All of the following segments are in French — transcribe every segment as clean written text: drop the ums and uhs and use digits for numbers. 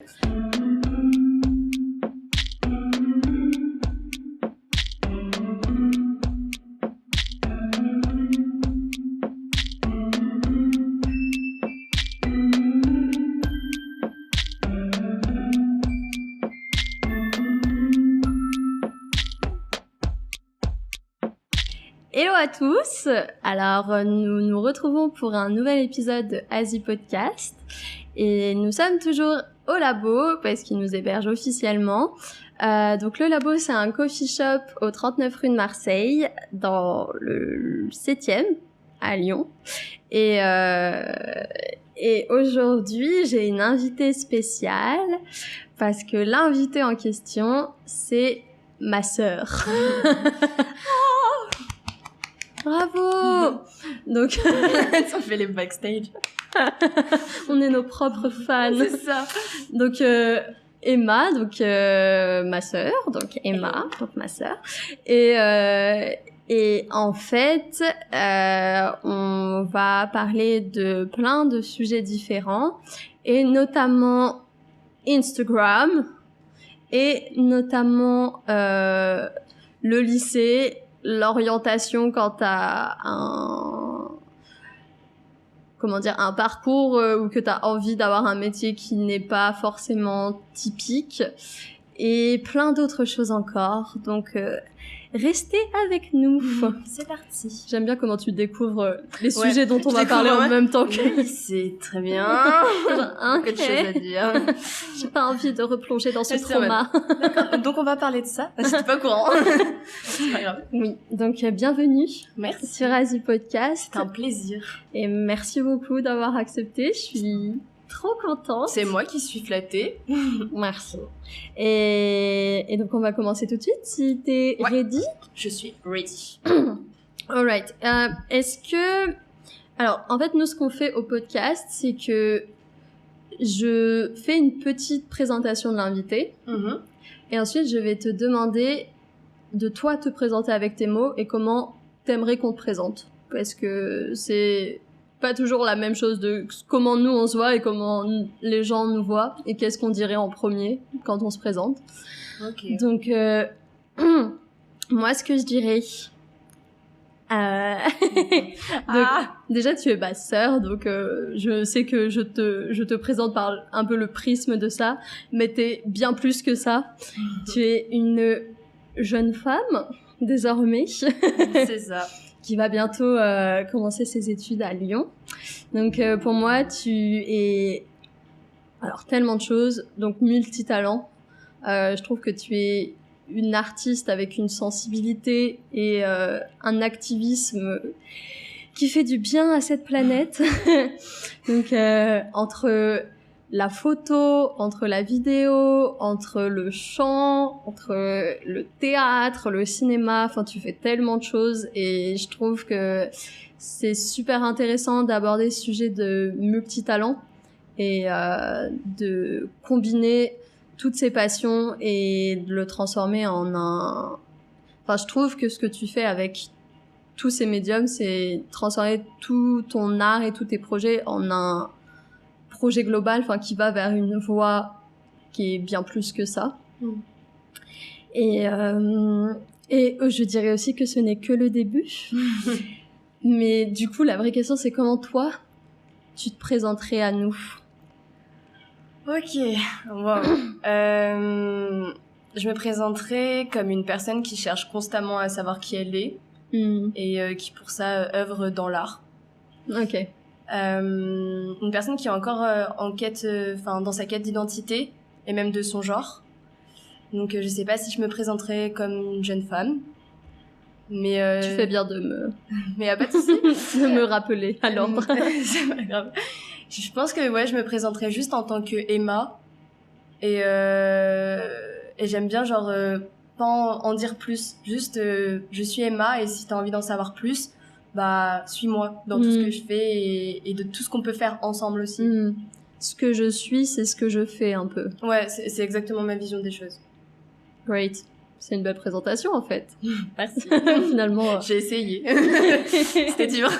Hello à tous. Alors nous nous retrouvons pour un nouvel épisode de Asie Podcast et nous sommes toujours au labo parce qu'il nous héberge officiellement. Donc le labo, c'est un coffee shop au 39 rue de Marseille dans le 7e à Lyon. Et aujourd'hui, j'ai une invitée spéciale parce que l'invitée en question, c'est ma sœur. Bravo! Donc, ça fait les backstage. On est nos propres fans. C'est ça. Donc, Emma, donc ma sœur, donc Emma, donc ma sœur. Et en fait, on va parler de plein de sujets différents, et notamment Instagram, et notamment le lycée, l'orientation quand t'as un parcours ou que t'as envie d'avoir un métier qui n'est pas forcément typique, et plein d'autres choses encore. Donc restez avec nous. C'est parti. J'aime bien comment tu découvres les sujets dont on va parler en même temps que... Oui, c'est très bien. Beaucoup de choses à dire. J'ai pas envie de replonger dans ce trauma. D'accord. Donc on va parler de ça. J'étais pas au courant. C'est pas grave. Oui, donc bienvenue. Merci. Sur Asie Podcast. C'est un plaisir. Et merci beaucoup d'avoir accepté. Je suis trop contente. C'est moi qui suis flattée. Merci. Et donc on va commencer tout de suite. Si t'es ready. Je suis ready. Alright. Est-ce que... Alors, en fait, nous, ce qu'on fait au podcast, c'est que je fais une petite présentation de l'invité. Mm-hmm. Et ensuite, je vais te demander de toi te présenter avec tes mots et comment t'aimerais qu'on te présente. Parce que c'est pas toujours la même chose de comment nous on se voit et comment les gens nous voient et qu'est-ce qu'on dirait en premier quand on se présente. Okay. Donc, moi, ce que je dirais... donc, déjà, tu es ma sœur, donc je sais que je te présente par un peu le prisme de ça, mais t'es bien plus que ça. Tu es une jeune femme, désormais. C'est ça. Qui va bientôt commencer ses études à Lyon. Donc pour moi, tu es alors tellement de choses, donc multitalent. Je trouve que tu es une artiste avec une sensibilité et un activisme qui fait du bien à cette planète. Donc entre la photo, entre la vidéo, entre le chant, entre le théâtre, le cinéma, enfin tu fais tellement de choses et je trouve que c'est super intéressant d'aborder ce sujet de multitalent et de combiner toutes ces passions et de le transformer en un... Enfin, je trouve que ce que tu fais avec tous ces médiums, c'est transformer tout ton art et tous tes projets en un projet global, enfin, qui va vers une voie qui est bien plus que ça. Mm. Et je dirais aussi que ce n'est que le début. Mais du coup, la vraie question, c'est comment toi, tu te présenterais à nous? Ok, wow. Je me présenterai comme une personne qui cherche constamment à savoir qui elle est et qui pour ça œuvre dans l'art. Ok. Une personne qui est encore en quête, dans sa quête d'identité et même de son genre. Donc je sais pas si je me présenterai comme une jeune femme, mais tu fais bien de me... Mais y a pas de souci. De me rappeler à l'ordre. C'est pas grave. Je pense que je me présenterai juste en tant que Emma et j'aime bien pas en dire plus, juste je suis Emma et si t'as envie d'en savoir plus, bah suis-moi dans tout ce que je fais et de tout ce qu'on peut faire ensemble aussi. Ce que je suis, c'est ce que je fais un peu. Ouais, c'est exactement ma vision des choses. Great. C'est une belle présentation en fait. Merci. Finalement. J'ai essayé. C'était dur.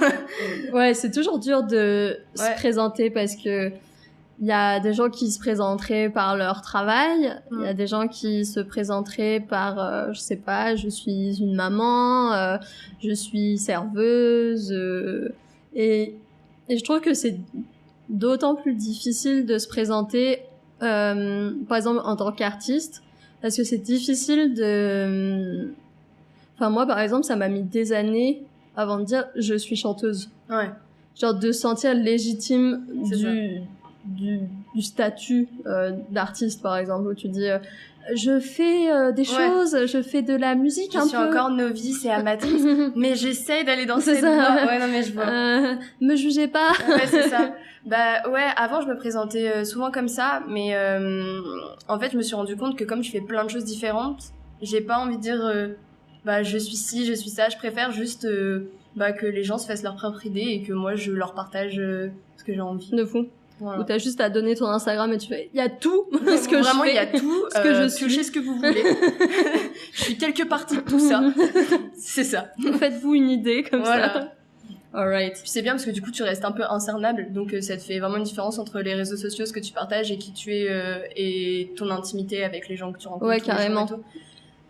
Ouais, c'est toujours dur de se présenter parce que il y a des gens qui se présenteraient par leur travail, il y a des gens qui se présenteraient par, je sais pas, je suis une maman, je suis serveuse, et je trouve que c'est d'autant plus difficile de se présenter, par exemple, en tant qu'artiste, parce que c'est difficile de... Enfin, moi, par exemple, ça m'a mis des années avant de dire « je suis chanteuse ». Ouais. Genre de se sentir légitime du statut d'artiste, par exemple, où tu dis je fais des choses, je fais de la musique un peu. Je suis encore novice et amatrice, mais j'essaye d'aller dans cette voie. Ouais, non, mais je vois. Me jugez pas. Ouais, c'est ça. Bah ouais, avant je me présentais souvent comme ça, mais en fait je me suis rendu compte que comme je fais plein de choses différentes, j'ai pas envie de dire bah je suis ci, je suis ça. Je préfère juste bah que les gens se fassent leur propre idée et que moi je leur partage ce que j'ai envie. De fou. Voilà. Ou t'as juste à donner ton Instagram et tu fais, il y a tout ce que vraiment, je fais. Il y a tout, ce que je suis. Piochez ce que vous voulez. Je suis quelque partie de tout ça. C'est ça. Faites-vous une idée comme voilà. ça. Alright. Puis c'est bien parce que du coup tu restes un peu incernable, donc ça te fait vraiment une différence entre les réseaux sociaux, ce que tu partages et qui tu es et ton intimité avec les gens que tu rencontres. Ouais, carrément.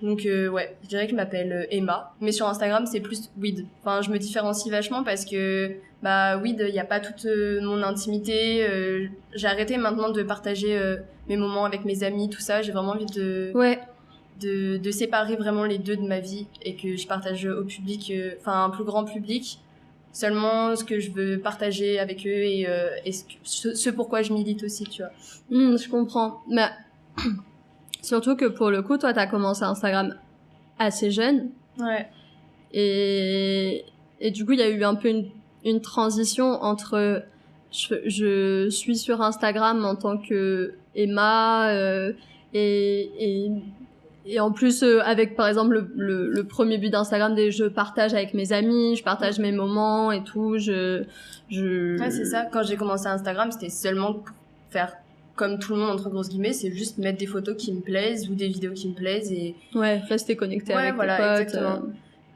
Donc ouais, je dirais que je m'appelle Emma, mais sur Instagram c'est plus Weed. Enfin, je me différencie vachement parce que bah Weed, il y a pas toute mon intimité. J'ai arrêté maintenant de partager mes moments avec mes amis, tout ça. J'ai vraiment envie de séparer vraiment les deux de ma vie et que je partage au public, enfin un plus grand public, seulement ce que je veux partager avec eux et ce pourquoi je milite aussi, tu vois. Je comprends. Mais surtout que pour le coup, toi, t'as commencé Instagram assez jeune. Ouais. Et du coup, il y a eu un peu une transition entre je suis sur Instagram en tant que Emma et en plus avec par exemple le premier but d'Instagram je partage avec mes amis, je partage mes moments et tout, ouais, c'est ça. Quand j'ai commencé Instagram, c'était seulement pour faire comme tout le monde entre grosses guillemets, c'est juste mettre des photos qui me plaisent ou des vidéos qui me plaisent et ouais, rester connecté avec voilà, tes potes. Exactement.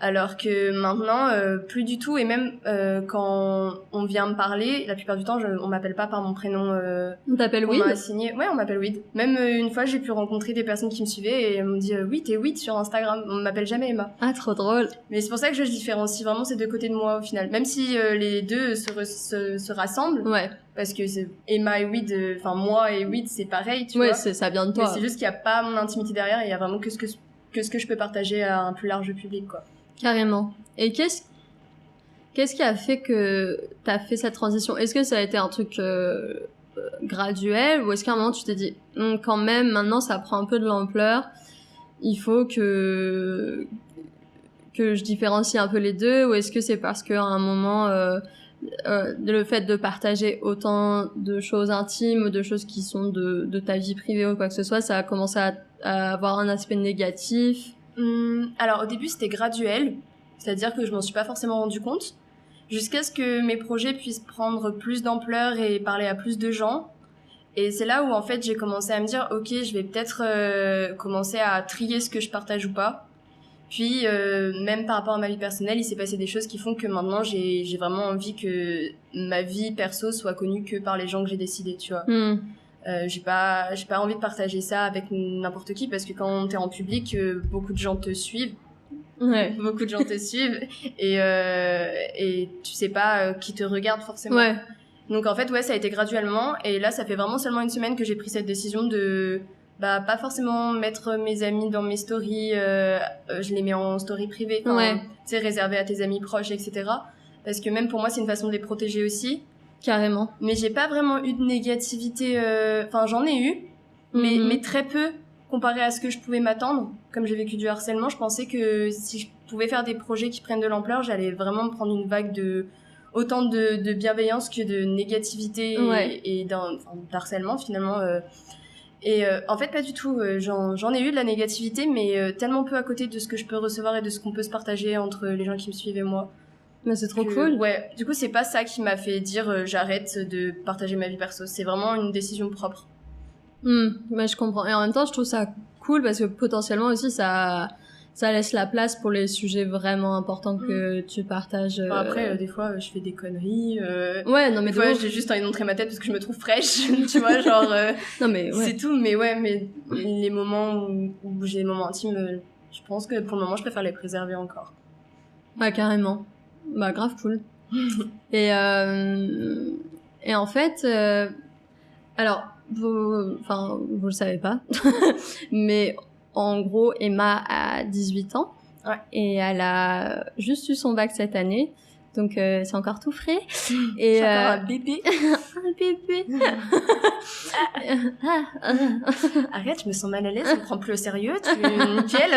Alors que maintenant, plus du tout. Et même quand on vient me parler, la plupart du temps, on m'appelle pas par mon prénom. On t'appelle Weed ? Ouais, on m'appelle Weed. Même une fois, j'ai pu rencontrer des personnes qui me suivaient et elles m'ont dit oui, t'es Weed sur Instagram. On m'appelle jamais Emma. Ah, trop drôle. Mais c'est pour ça que je différencie vraiment ces deux côtés de moi au final. Même si les deux se rassemblent. Ouais. Parce que c'est Emma et Weed, enfin moi et Weed, c'est pareil, tu vois. Ouais, ça vient de toi. Mais c'est juste qu'il y a pas mon intimité derrière et il y a vraiment que ce que je peux partager à un plus large public, quoi. Carrément. Et qu'est-ce qui a fait que t'as fait cette transition? Est-ce que ça a été un truc graduel ou est-ce qu'à un moment tu t'es dit quand même maintenant ça prend un peu de l'ampleur, il faut que je différencie un peu les deux, ou est-ce que c'est parce qu'à un moment le fait de partager autant de choses intimes ou de choses qui sont de ta vie privée ou quoi que ce soit, ça a commencé à avoir un aspect négatif? Alors au début c'était graduel, c'est-à-dire que je m'en suis pas forcément rendu compte jusqu'à ce que mes projets puissent prendre plus d'ampleur et parler à plus de gens. Et c'est là où en fait j'ai commencé à me dire ok, je vais peut-être commencer à trier ce que je partage ou pas. Puis même par rapport à ma vie personnelle, il s'est passé des choses qui font que maintenant j'ai vraiment envie que ma vie perso soit connue que par les gens que j'ai décidé, tu vois. J'ai pas envie de partager ça avec n'importe qui parce que quand t'es en public, beaucoup de gens te suivent. Ouais. Beaucoup de gens te suivent et tu sais pas qui te regarde forcément. Ouais. Donc en fait ouais, ça a été graduellement et là ça fait vraiment seulement une semaine que j'ai pris cette décision de pas forcément mettre mes amis dans mes stories, je les mets en story privée, ouais. Tu sais, réservé à tes amis proches, etc. Parce que même pour moi c'est une façon de les protéger aussi. Carrément. Mais j'ai pas vraiment eu de négativité, enfin j'en ai eu, mais très peu comparé à ce que je pouvais m'attendre. Comme j'ai vécu du harcèlement, je pensais que si je pouvais faire des projets qui prennent de l'ampleur, j'allais vraiment me prendre une vague autant de bienveillance que de négativité et d'harcèlement finalement. En fait pas du tout, j'en ai eu de la négativité, mais tellement peu à côté de ce que je peux recevoir et de ce qu'on peut se partager entre les gens qui me suivent et moi. Mais c'est trop cool. Ouais, du coup c'est pas ça qui m'a fait dire j'arrête de partager ma vie perso, c'est vraiment une décision propre. Mais je comprends. Et en même temps je trouve ça cool parce que potentiellement aussi ça ça laisse la place pour les sujets vraiment importants que tu partages. Enfin, après, des fois, je fais des conneries. Ouais, non, mais des fois, j'ai juste envie de montrer ma tête parce que je me trouve fraîche, tu vois, genre... non, mais ouais. C'est tout, mais ouais, mais les moments où j'ai des moments intimes, je pense que pour le moment, je préfère les préserver encore. Ouais, carrément. Bah, grave cool. Et en fait, alors, vous le savez pas, mais en gros, Emma a 18 ans. Ouais. Et elle a juste eu son bac cette année. Donc, c'est encore tout frais. Et c'est encore un bébé. Un bébé. Arrête, je me sens mal à l'aise, je me prends plus au sérieux, tu es nickel.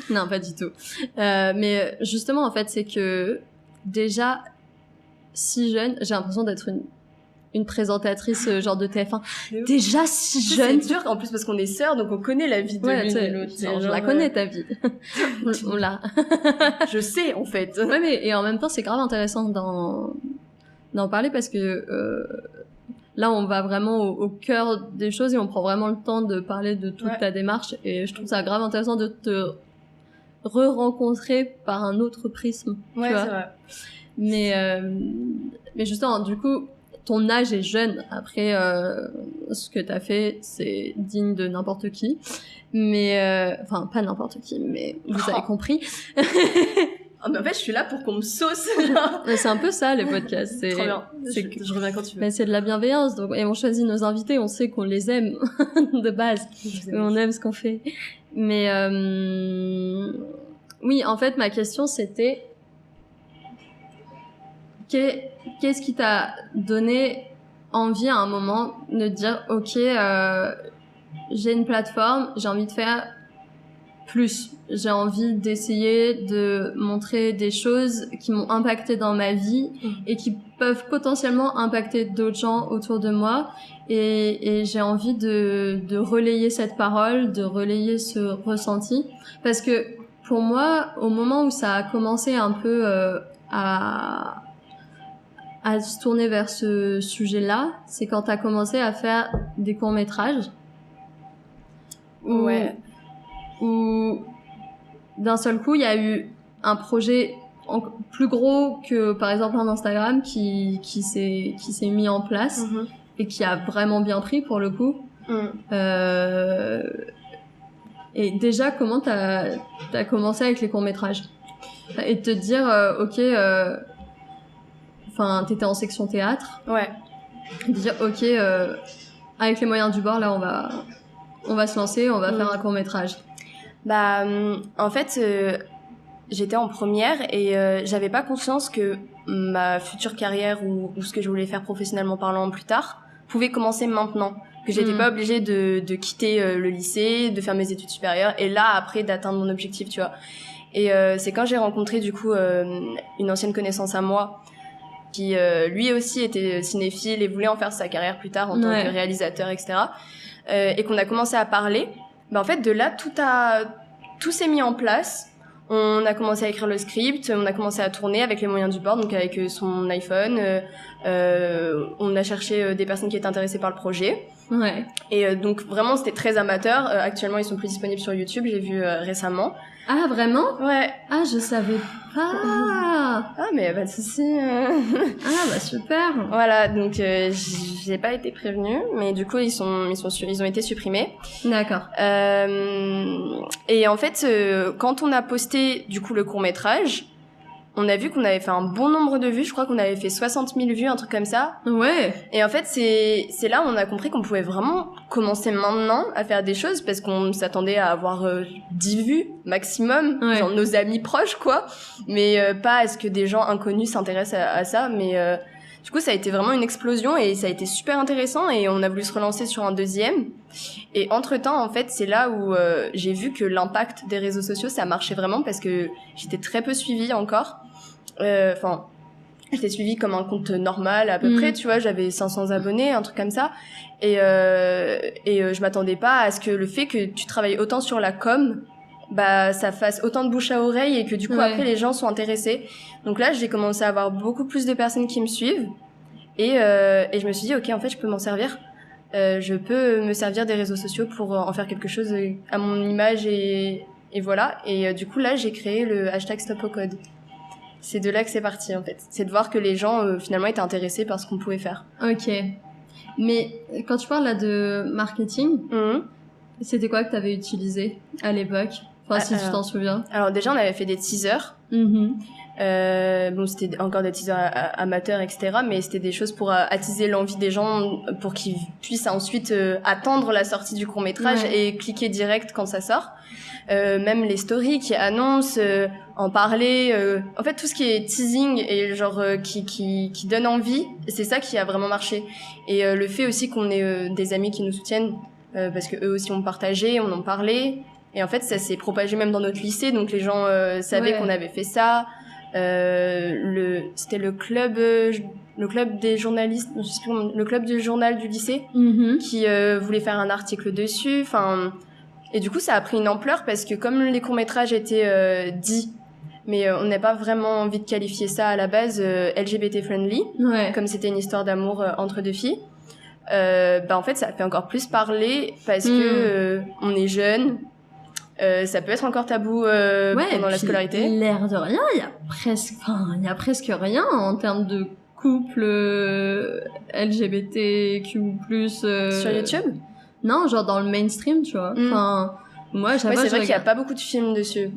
Non, pas du tout. Mais justement, en fait, c'est que déjà, si jeune, j'ai l'impression d'être une présentatrice genre de TF1. Déjà si jeune. C'est dur en plus parce qu'on est sœurs, donc on connaît la vie de l'une et l'autre. Je la connais ta vie. On l'a. Je sais en fait. Ouais, mais et en même temps c'est grave intéressant d'en parler parce que là on va vraiment au cœur des choses et on prend vraiment le temps de parler de toute ta démarche et je trouve ça grave intéressant de te re-rencontrer par un autre prisme. Ouais, tu vois. c'est vrai. Mais justement, du coup, ton âge est jeune. Après, ce que t'as fait, c'est digne de n'importe qui. Mais, enfin, pas n'importe qui, mais vous avez compris. Oh, mais en fait, je suis là pour qu'on me sauce. C'est un peu ça, les podcasts. C'est trop bien. Je reviens quand tu veux. Mais c'est de la bienveillance. Donc, et on choisit nos invités, on sait qu'on les aime de base. On aime ce qu'on fait. Mais, oui, en fait, ma question, c'était... Qu'est-ce qui t'a donné envie à un moment de dire ok, j'ai une plateforme, j'ai envie de faire plus, j'ai envie d'essayer de montrer des choses qui m'ont impacté dans ma vie et qui peuvent potentiellement impacter d'autres gens autour de moi et j'ai envie de relayer cette parole, de relayer ce ressenti parce que pour moi, au moment où ça a commencé un peu à se tourner vers ce sujet-là, c'est quand t'as commencé à faire des courts-métrages. Ouais. Où d'un seul coup, il y a eu un projet plus gros que, par exemple, un Instagram qui s'est mis en place et qui a vraiment bien pris pour le coup. Et déjà, comment t'as commencé avec les courts-métrages? Et te dire, ok, enfin, t'étais en section théâtre. Ouais. Dire, ok, avec les moyens du bord, là, on va se lancer, on va faire un court-métrage. Bah, en fait, j'étais en première et j'avais pas conscience que ma future carrière ou ce que je voulais faire professionnellement parlant plus tard pouvait commencer maintenant. Que j'étais pas obligée de quitter le lycée, de faire mes études supérieures et là, après, d'atteindre mon objectif, tu vois. Et c'est quand j'ai rencontré, du coup, une ancienne connaissance à moi qui lui aussi était cinéphile et voulait en faire sa carrière plus tard en tant que réalisateur, etc. Et qu'on a commencé à parler. Bah en fait, de là, tout s'est mis en place. On a commencé à écrire le script, on a commencé à tourner avec les moyens du bord, donc avec son iPhone. On a cherché des personnes qui étaient intéressées par le projet. Ouais. Et donc vraiment, c'était très amateur. Actuellement, ils sont plus disponibles sur YouTube, j'ai vu récemment. Ah, vraiment? Ouais. Ah, je savais pas. Ah, mais pas de souci. Ah, bah super. Voilà, donc j'ai pas été prévenue, mais du coup ils ont été supprimés. D'accord. Et en fait, quand on a posté du coup le court-métrage, on a vu qu'on avait fait un bon nombre de vues. Je crois qu'on avait fait 60 000 vues, un truc comme ça. Ouais. Et en fait, c'est là où on a compris qu'on pouvait vraiment commencer maintenant à faire des choses parce qu'on s'attendait à avoir 10 vues maximum, genre nos amis proches, quoi. Mais pas à ce que des gens inconnus s'intéressent à ça. Mais du coup, ça a été vraiment une explosion et ça a été super intéressant et on a voulu se relancer sur un deuxième. Et entre-temps, en fait, c'est là où j'ai vu que l'impact des réseaux sociaux, ça marchait vraiment parce que j'étais très peu suivie encore. Enfin, j'étais suivie comme un compte normal à peu près, tu vois, j'avais 500 abonnés, un truc comme ça. Et je m'attendais pas à ce que le fait que tu travailles autant sur la com, bah ça fasse autant de bouche à oreille et que du coup après les gens sont intéressés. Donc là, j'ai commencé à avoir beaucoup plus de personnes qui me suivent et je me suis dit OK, en fait, je peux m'en servir. Je peux me servir des réseaux sociaux pour en faire quelque chose à mon image et et voilà. Et du coup, là, j'ai créé le hashtag Stop au Code. C'est de là que c'est parti, en fait. C'est de voir que les gens, finalement, étaient intéressés par ce qu'on pouvait faire. Ok. Mais quand tu parles là de marketing, c'était quoi que tu avais utilisé à l'époque? Enfin, si tu t'en souviens. Alors déjà, on avait fait des teasers. Bon, c'était encore des teasers amateurs, etc. Mais c'était des choses pour attiser l'envie des gens, pour qu'ils puissent ensuite attendre la sortie du court-métrage et cliquer direct quand ça sort. Même les stories qui annoncent, en parler. En fait, tout ce qui est teasing et genre qui donne envie, c'est ça qui a vraiment marché. Et le fait aussi qu'on ait des amis qui nous soutiennent, parce que eux aussi ont partagé, on en parlait. Et en fait, ça s'est propagé même dans notre lycée, donc les gens savaient qu'on avait fait ça. C'était le club des journalistes, je sais plus comment, le club du journal du lycée, qui voulait faire un article dessus. Enfin, et du coup, ça a pris une ampleur parce que comme les courts-métrages étaient dits, mais on n'a pas vraiment envie de qualifier ça à la base LGBT friendly, comme c'était une histoire d'amour entre deux filles. En fait, ça fait encore plus parler parce que on est jeunes. Ça peut être encore tabou pendant la scolarité. L'air de rien, il y a presque rien en termes de couple LGBTQ+. Sur YouTube? Non, genre dans le mainstream, tu vois. Enfin, moi, c'est vrai qu'il y a pas beaucoup de films dessus.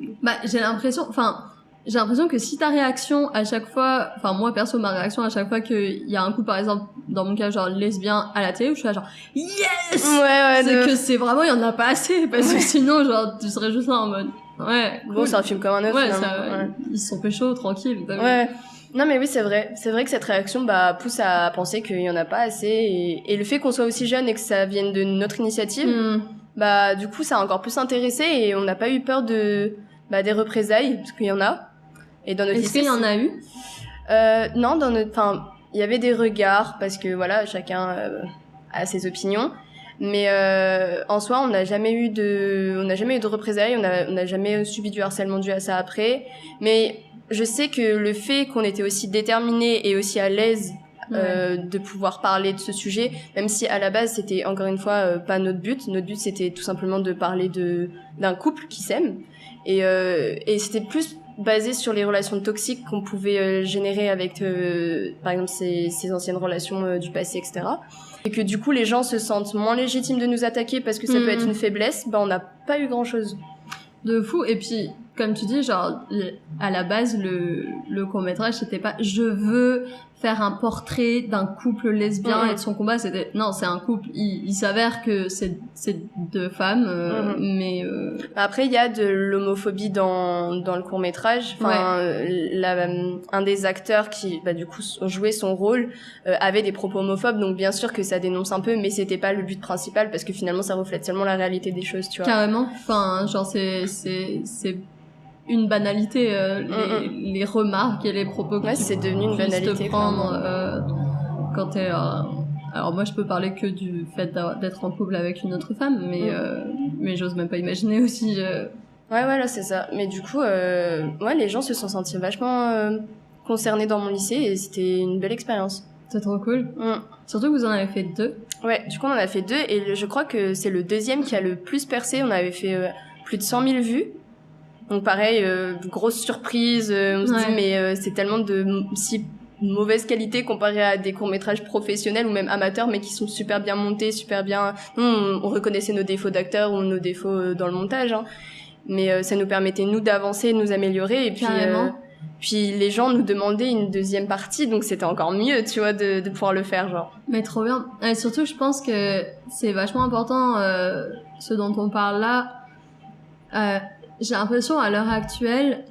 J'ai l'impression que si ta réaction à chaque fois, enfin moi perso ma réaction à chaque fois qu'il y a un couple par exemple dans mon cas genre lesbien à la télé où je suis là genre yes, c'est que c'est vraiment il y en a pas assez parce que sinon genre tu serais juste là en mode cool. Bon, c'est un film comme un autre. Ils se sont pécho tranquilles. Non mais oui, c'est vrai que cette réaction pousse à penser qu'il y en a pas assez et le fait qu'on soit aussi jeune et que ça vienne de notre initiative, du coup ça a encore plus intéressé et on n'a pas eu peur des représailles parce qu'il y en a. Et dans notre lycée, qu'il y en a eu? Non, il y avait des regards parce que voilà, chacun a ses opinions. Mais en soi, on n'a jamais eu de représailles, on n'a jamais subi du harcèlement dû à ça après. Mais je sais que le fait qu'on était aussi déterminés et aussi à l'aise de pouvoir parler de ce sujet, même si à la base c'était encore une fois pas notre but. Notre but c'était tout simplement de parler d'un couple qui s'aime et c'était plus basé sur les relations toxiques qu'on pouvait générer avec par exemple ces anciennes relations du passé, etc. Et que du coup les gens se sentent moins légitimes de nous attaquer parce que ça peut être une faiblesse. On n'a pas eu grand chose de fou. Et puis comme tu dis, genre à la base le court-métrage c'était pas je veux faire un portrait d'un couple lesbien et de son combat, c'était non, c'est un couple, il s'avère que c'est deux femmes mais après il y a de l'homophobie dans le court-métrage. Un des acteurs qui du coup jouait son rôle avait des propos homophobes, donc bien sûr que ça dénonce un peu, mais c'était pas le but principal parce que finalement ça reflète seulement la réalité des choses, tu vois. Carrément. Enfin, genre c'est une banalité, les remarques et les propos que c'est devenu une banalité te prendre quand t'es alors moi je peux parler que du fait d'être en couple avec une autre femme, mais j'ose même pas imaginer aussi là c'est ça. Mais du coup les gens se sont sentis vachement concernés dans mon lycée et c'était une belle expérience. C'est trop cool. Surtout que vous en avez fait 2. Du coup on en a fait 2 et je crois que c'est le deuxième qui a le plus percé. On avait fait plus de 100 000 vues. Donc pareil, grosse surprise, on se dit mais c'est tellement de si mauvaise qualité comparé à des courts-métrages professionnels ou même amateurs mais qui sont super bien montés, super bien. Nous, on reconnaissait nos défauts d'acteurs ou nos défauts dans le montage, mais ça nous permettait nous d'avancer, de nous améliorer et puis puis les gens nous demandaient une deuxième partie, donc c'était encore mieux, tu vois, de pouvoir le faire, genre. Mais trop bien. Et surtout, je pense que c'est vachement important ce dont on parle là. J'ai l'impression à l'heure actuelle,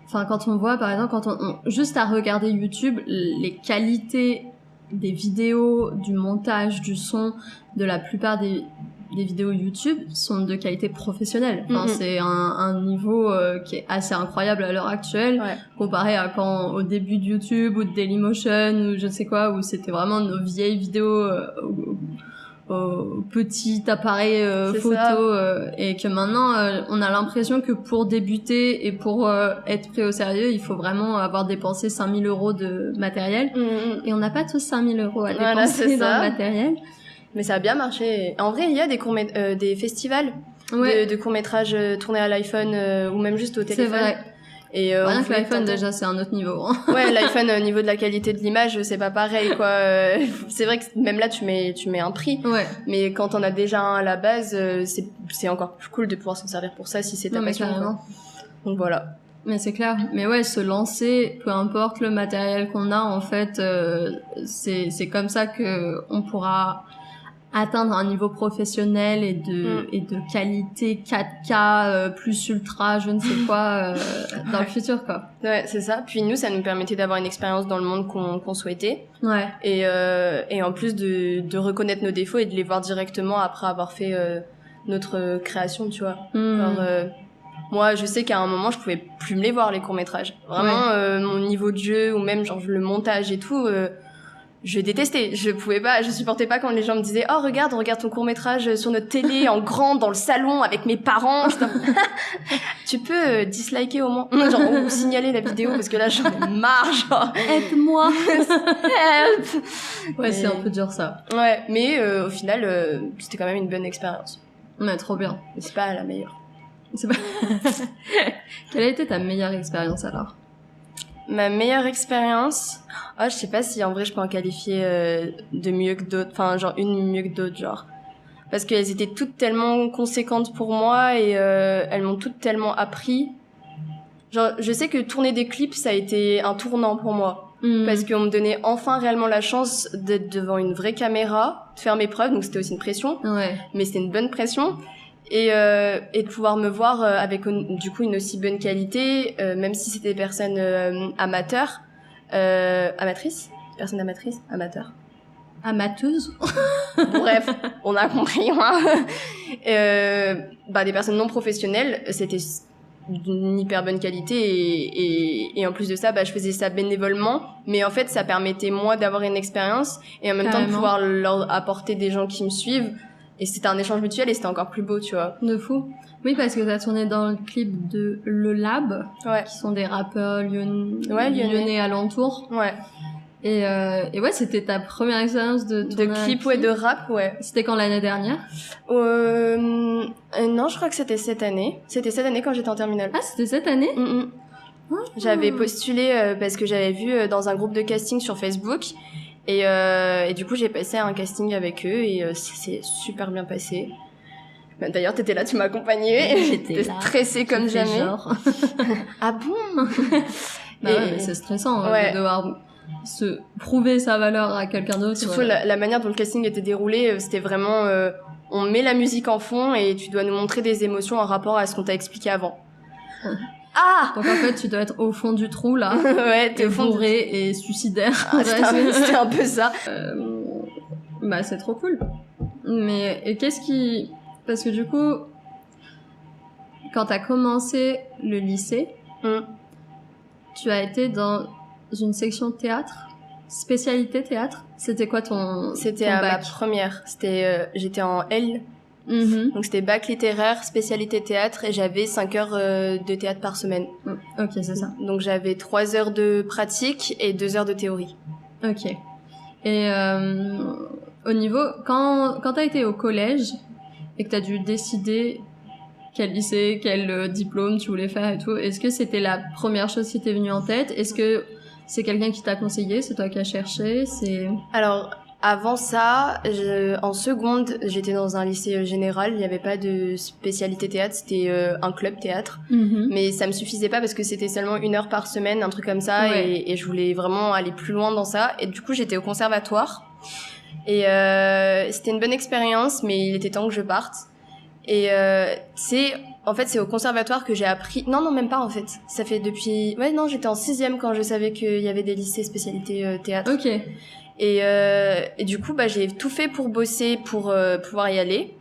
enfin quand on voit par exemple juste à regarder YouTube, les qualités des vidéos, du montage, du son, de la plupart des vidéos YouTube sont de qualité professionnelle. Enfin c'est un niveau qui est assez incroyable à l'heure actuelle comparé à quand au début de YouTube ou de Dailymotion ou je ne sais quoi où c'était vraiment nos vieilles vidéos au petit appareil photo et que maintenant on a l'impression que pour débuter et pour être pris au sérieux il faut vraiment avoir dépensé 5 000 € de matériel et on n'a pas tous 5 000 € à dépenser dans le matériel Mais ça a bien marché. En vrai, il y a des festivals de courts-métrages tournés à l'iPhone ou même juste au téléphone. C'est vrai. Et rien que l'iPhone, déjà, c'est un autre niveau. Hein. Ouais, l'iPhone, au niveau de la qualité de l'image, c'est pas pareil, quoi. C'est vrai que même là, tu mets un prix. Ouais. Mais quand on a déjà un à la base, c'est encore plus cool de pouvoir s'en servir pour ça si c'est ta passion. Donc voilà. Mais c'est clair. Mais ouais, se lancer, peu importe le matériel qu'on a, en fait, c'est comme ça que on pourra atteindre un niveau professionnel et de qualité 4K plus ultra, je ne sais quoi, dans le futur, quoi. Ouais, c'est ça. Puis nous, ça nous permettait d'avoir une expérience dans le monde qu'on souhaitait. Ouais. Et en plus de reconnaître nos défauts et de les voir directement après avoir fait notre création, tu vois. Genre, moi, je sais qu'à un moment, je pouvais plus me les voir, les courts-métrages. Vraiment, mon niveau de jeu ou même genre le montage et tout, je détestais. Je supportais pas quand les gens me disaient "Oh, regarde ton court-métrage sur notre télé en grand dans le salon avec mes parents." Tu peux disliker au moins, genre ou signaler la vidéo parce que là j'en ai marre, genre aide-moi. Help. Ouais, c'est un peu dur ça. Ouais, mais au final c'était quand même une bonne expérience. Ouais, trop bien. Mais c'est pas la meilleure. C'est pas... Quelle a été ta meilleure expérience alors? Ma meilleure expérience, je sais pas si en vrai je peux en qualifier de mieux que d'autres, enfin genre une mieux que d'autres, genre. Parce qu'elles étaient toutes tellement conséquentes pour moi et elles m'ont toutes tellement appris. Genre, je sais que tourner des clips, ça a été un tournant pour moi. Parce qu'on me donnait enfin réellement la chance d'être devant une vraie caméra, de faire mes preuves, donc c'était aussi une pression. Ouais. Mais c'était une bonne pression. Et de pouvoir me voir avec du coup une aussi bonne qualité, même si c'était des personnes amateurs, amatrices, personnes amatrices, amateurs, amateuse. Bref, on a compris. Hein. Des personnes non professionnelles, c'était d'une hyper bonne qualité et en plus de ça, je faisais ça bénévolement, mais en fait ça permettait moi d'avoir une expérience et en même temps de pouvoir leur apporter des gens qui me suivent. Et c'était un échange mutuel et c'était encore plus beau, tu vois. De fou. Oui, parce que t'as tourné dans le clip de Le Lab, qui sont des rappeurs lyonnais alentours. Ouais. Et ouais, c'était ta première expérience de clip, ouais, de rap, ouais. C'était quand, l'année dernière? Non, je crois que c'était cette année. C'était cette année quand j'étais en terminale. Ah, c'était cette année? J'avais postulé parce que j'avais vu dans un groupe de casting sur Facebook. Et du coup, j'ai passé un casting avec eux et c'est super bien passé. D'ailleurs, t'étais là, tu m'as accompagnée. J'étais stressée comme jamais. Genre. Ah bon? Ouais, mais c'est stressant de devoir se prouver sa valeur à quelqu'un d'autre. Surtout la manière dont le casting était déroulé, c'était vraiment on met la musique en fond et tu dois nous montrer des émotions en rapport à ce qu'on t'a expliqué avant. Donc en fait, tu dois être au fond du trou, là. Ouais, t'es bourré et suicidaire. C'était un peu ça. C'est trop cool. Mais et qu'est-ce qui... Parce que du coup, quand t'as commencé le lycée, tu as été dans une section théâtre, spécialité théâtre. C'était quoi ton C'était ton à bac? ma première. J'étais en L. Donc c'était bac littéraire, spécialité théâtre et j'avais 5 heures de théâtre par semaine. Ok, c'est ça. Donc j'avais 3 heures de pratique et 2 heures de théorie. Ok. Et au niveau... Quand t'as été au collège et que t'as dû décider quel lycée, quel diplôme tu voulais faire et tout, est-ce que c'était la première chose qui t'est venue en tête? Est-ce que c'est quelqu'un qui t'a conseillé? C'est toi qui as cherché? Alors... Avant ça, en seconde, j'étais dans un lycée général. Il n'y avait pas de spécialité théâtre, c'était un club théâtre. Mais ça me suffisait pas parce que c'était seulement 1 heure par semaine, un truc comme ça. Ouais. Et je voulais vraiment aller plus loin dans ça. Et du coup, j'étais au conservatoire. Et c'était une bonne expérience, mais il était temps que je parte. Et en fait, c'est au conservatoire que j'ai appris... Non, même pas en fait. Ça fait depuis... Ouais, non, j'étais en 6e quand je savais qu'il y avait des lycées spécialité théâtre. Ok. Et du coup, j'ai tout fait pour bosser, pour pouvoir y aller.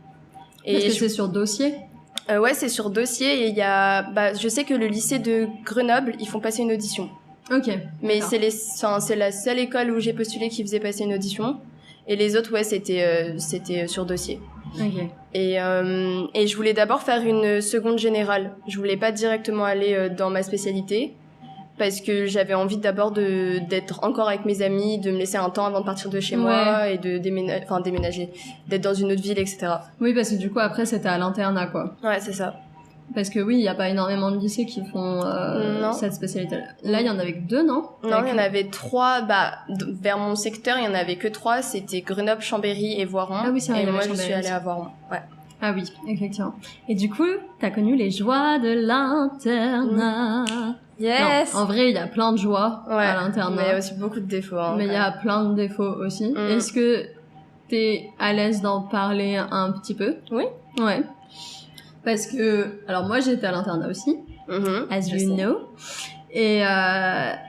Est-ce que c'est sur dossier? Ouais, c'est sur dossier. Et il y a, je sais que le lycée de Grenoble, ils font passer une audition. Ok. Mais c'est la seule école où j'ai postulé qui faisait passer une audition. Et les autres, ouais, c'était sur dossier. Ok. Et je voulais d'abord faire une seconde générale. Je voulais pas directement aller dans ma spécialité. parce que j'avais envie d'abord d'être encore avec mes amis, de me laisser un temps avant de partir de chez moi et de déménager, d'être dans une autre ville, etc. Oui, parce que du coup, après, c'était à l'internat, quoi. Ouais, c'est ça. Parce que oui, il n'y a pas énormément de lycées qui font cette spécialité-là. Là, il y en avait que 2, non? Non, il y en avait 3. Vers mon secteur, il y en avait que 3. C'était Grenoble, Chambéry et Voiron. Ah oui, c'est vrai. Et moi, je suis allée à Voiron. Ouais. Ah oui, effectivement. Et du coup, t'as connu les joies de l'internat. Yes. Non, en vrai, il y a plein de joies à l'internat. Mais il y a aussi beaucoup de défauts. Hein, mais il y a plein de défauts aussi. Est-ce que t'es à l'aise d'en parler un petit peu? Oui. Ouais. Parce que, alors moi j'étais à l'internat aussi, as you know. Et alors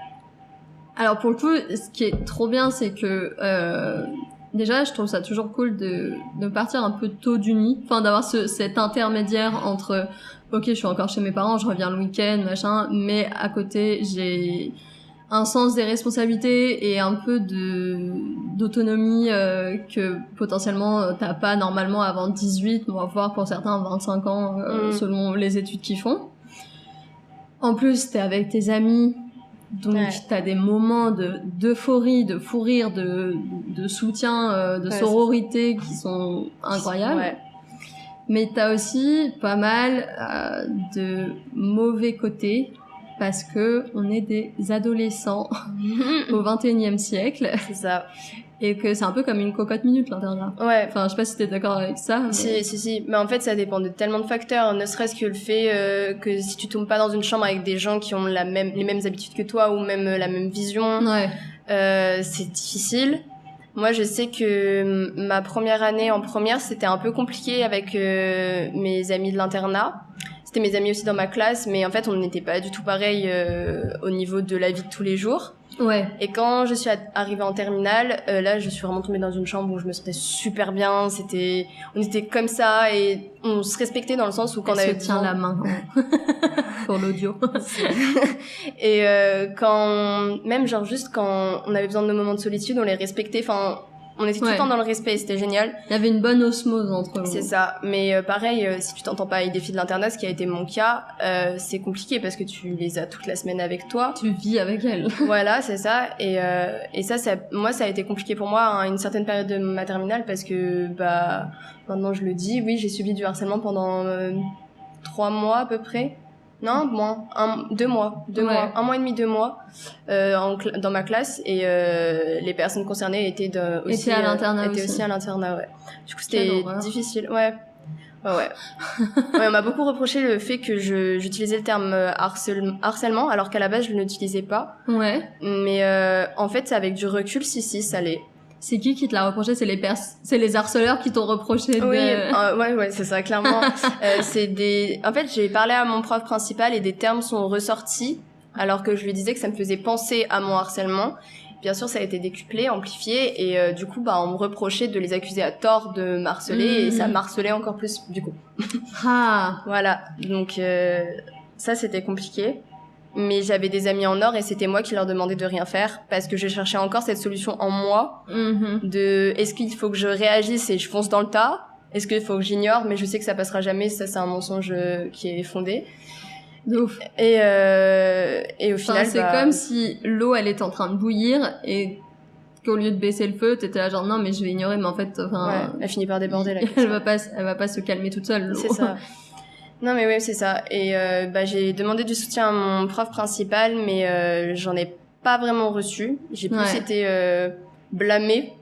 pour le coup, ce qui est trop bien, c'est que déjà je trouve ça toujours cool de partir un peu tôt du nid, enfin d'avoir cet intermédiaire entre ok, je suis encore chez mes parents, je reviens le week-end, machin, mais à côté j'ai un sens des responsabilités et un peu d'autonomie que potentiellement t'as pas normalement avant 18, voire pour certains 25 ans selon les études qu'ils font. En plus, t'es avec tes amis, donc t'as des moments d'euphorie, de fou rire, de soutien, de sororité qui sont incroyables. Ouais. Mais t'as aussi pas mal de mauvais côtés parce que on est des adolescents au 21e siècle. C'est ça. Et que c'est un peu comme une cocotte minute, l'internat. Ouais. Enfin, je sais pas si t'es d'accord avec ça. Mais... Si. Mais en fait, ça dépend de tellement de facteurs. Ne serait-ce que le fait que si tu tombes pas dans une chambre avec des gens qui ont les mêmes habitudes que toi ou même la même vision, c'est difficile. Moi, je sais que ma première année en première, c'était un peu compliqué avec mes amis de l'internat. C'était mes amis aussi dans ma classe, mais en fait, on n'était pas du tout pareil au niveau de la vie de tous les jours. Ouais. Et quand je suis arrivée en terminale, là, je suis vraiment tombée dans une chambre où je me sentais super bien. On était comme ça et on se respectait dans le sens où quand on avait besoin... la main pour l'audio. Et même genre juste quand on avait besoin de nos moments de solitude, on les respectait. Enfin, on était tout le temps dans le respect, c'était génial. Il y avait une bonne osmose entre vous. C'est ça. Mais pareil, si tu t'entends pas avec des filles de l'internat, ce qui a été mon cas, c'est compliqué parce que tu les as toute la semaine avec toi. Tu vis avec elles. Voilà, c'est ça. Et ça, moi, ça a été compliqué pour moi à une certaine période de ma terminale parce que, maintenant je le dis, oui, j'ai subi du harcèlement pendant 3 mois à peu près. Non, moins. 2 mois. 1 mois et demi, 2 mois, dans ma classe. Et, les personnes concernées étaient aussi à l'internat ouais. Du coup, c'était difficile. Ouais, on m'a beaucoup reproché le fait que j'utilisais le terme harcèlement, alors qu'à la base, je ne l'utilisais pas. Ouais. Mais, en fait, avec du recul, si, ça l'est. C'est qui te l'a reproché? C'est les harceleurs qui t'ont reproché Oui, ouais, c'est ça, clairement. En fait, j'ai parlé à mon prof principal et des termes sont ressortis, alors que je lui disais que ça me faisait penser à mon harcèlement. Bien sûr, ça a été décuplé, amplifié, et du coup, on me reprochait de les accuser à tort de m'harceler, et ça m'harcelait encore plus, du coup. Voilà. Donc, ça, c'était compliqué. Mais j'avais des amis en or et c'était moi qui leur demandais de rien faire parce que je cherchais encore cette solution en moi est-ce qu'il faut que je réagisse et je fonce dans le tas, est-ce qu'il faut que j'ignore mais je sais que ça passera jamais, ça c'est un mensonge qui est fondé. De ouf. Et au final c'est comme si l'eau elle était en train de bouillir et qu'au lieu de baisser le feu t'étais là genre non mais je vais ignorer mais en fait elle finit par déborder la elle va pas se calmer toute seule, l'eau. C'est ça. Non mais oui, c'est ça. Et j'ai demandé du soutien à mon prof principal, mais j'en ai pas vraiment reçu. J'ai plus été blâmée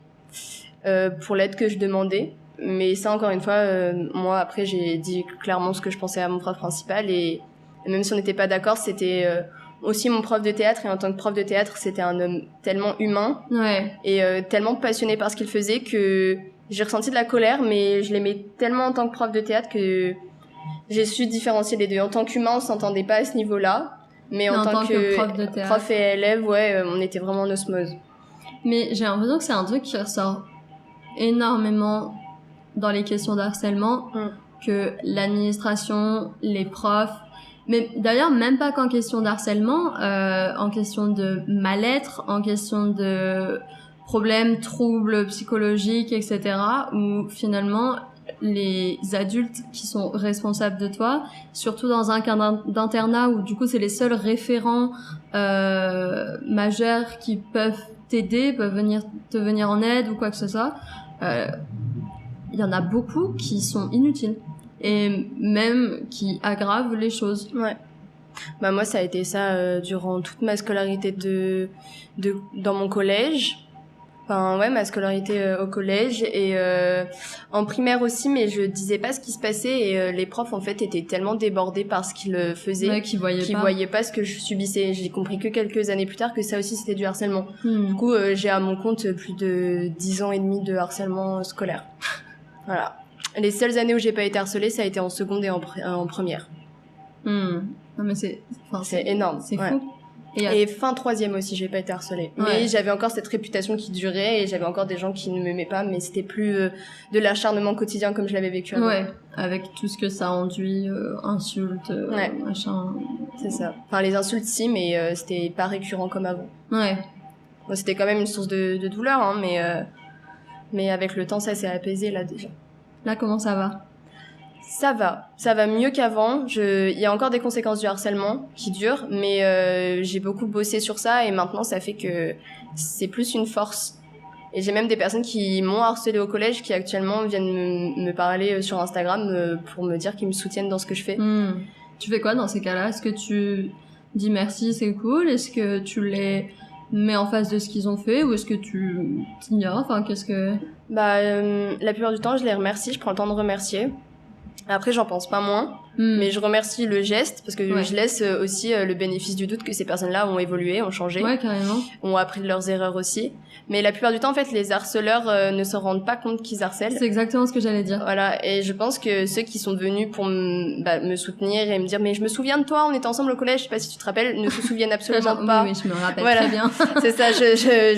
pour l'aide que je demandais. Mais ça, encore une fois, moi après j'ai dit clairement ce que je pensais à mon prof principal et même si on n'était pas d'accord, c'était aussi mon prof de théâtre. Et en tant que prof de théâtre, c'était un homme tellement humain et tellement passionné par ce qu'il faisait que j'ai ressenti de la colère, mais je l'aimais tellement en tant que prof de théâtre que j'ai su différencier les deux. En tant qu'humain, on s'entendait pas à ce niveau-là, mais en tant que prof et élève, on était vraiment en osmose. Mais j'ai l'impression que c'est un truc qui ressort énormément dans les questions d'harcèlement, que l'administration, les profs, mais d'ailleurs même pas qu'en question d'harcèlement, en question de mal-être, en question de problèmes, troubles psychologiques, etc., où finalement les adultes qui sont responsables de toi, surtout dans un cadre d'internat où du coup c'est les seuls référents majeurs qui peuvent t'aider, peuvent te venir en aide ou quoi que ce soit. Il y en a beaucoup qui sont inutiles et même qui aggravent les choses. Ouais. Bah moi ça a été ça durant toute ma scolarité dans mon collège. Enfin ouais, ma scolarité au collège et en primaire aussi, mais je disais pas ce qui se passait et les profs en fait étaient tellement débordés par ce qu'ils faisaient qu'ils voyaient pas ce que je subissais. J'ai compris que quelques années plus tard que ça aussi c'était du harcèlement. Du coup j'ai à mon compte plus de 10 ans et demi de harcèlement scolaire. Voilà. Les seules années où j'ai pas été harcelée, ça a été en seconde et en première. Non mais c'est énorme. C'est ouais. fou. Et fin troisième aussi, j'ai pas été harcelée. Ouais. Mais j'avais encore cette réputation qui durait et j'avais encore des gens qui ne m'aimaient pas, mais c'était plus de l'acharnement quotidien comme je l'avais vécu avant. Ouais, avec tout ce que ça enduit, insultes, machin. C'est ça. Enfin, les insultes si, mais c'était pas récurrent comme avant. Ouais. Bon, c'était quand même une source de douleur, hein, mais avec le temps, ça s'est apaisé là déjà. Là, comment ça va ? Ça va mieux qu'avant. Il y a encore des conséquences du harcèlement qui durent, mais j'ai beaucoup bossé sur ça et maintenant ça fait que c'est plus une force. Et j'ai même des personnes qui m'ont harcelé au collège qui actuellement viennent me parler sur Instagram pour me dire qu'ils me soutiennent dans ce que je fais. Tu fais quoi dans ces cas-là ? Est-ce que tu dis merci, c'est cool ? Est-ce que tu les mets en face de ce qu'ils ont fait ou est-ce que tu t'ignores ? Enfin, qu'est-ce que... la plupart du temps, je les remercie, je prends le temps de remercier. Après, j'en pense pas moins, mais je remercie le geste parce que je laisse aussi le bénéfice du doute que ces personnes-là ont évolué, ont changé, ont appris de leurs erreurs aussi. Mais la plupart du temps, en fait, les harceleurs ne se rendent pas compte qu'ils harcèlent. C'est exactement ce que j'allais dire. Voilà, et je pense que ceux qui sont venus pour me soutenir et me dire « Mais je me souviens de toi, on était ensemble au collège, je sais pas si tu te rappelles », ne se souviennent absolument pas. Oui, je me rappelle très bien. C'est ça,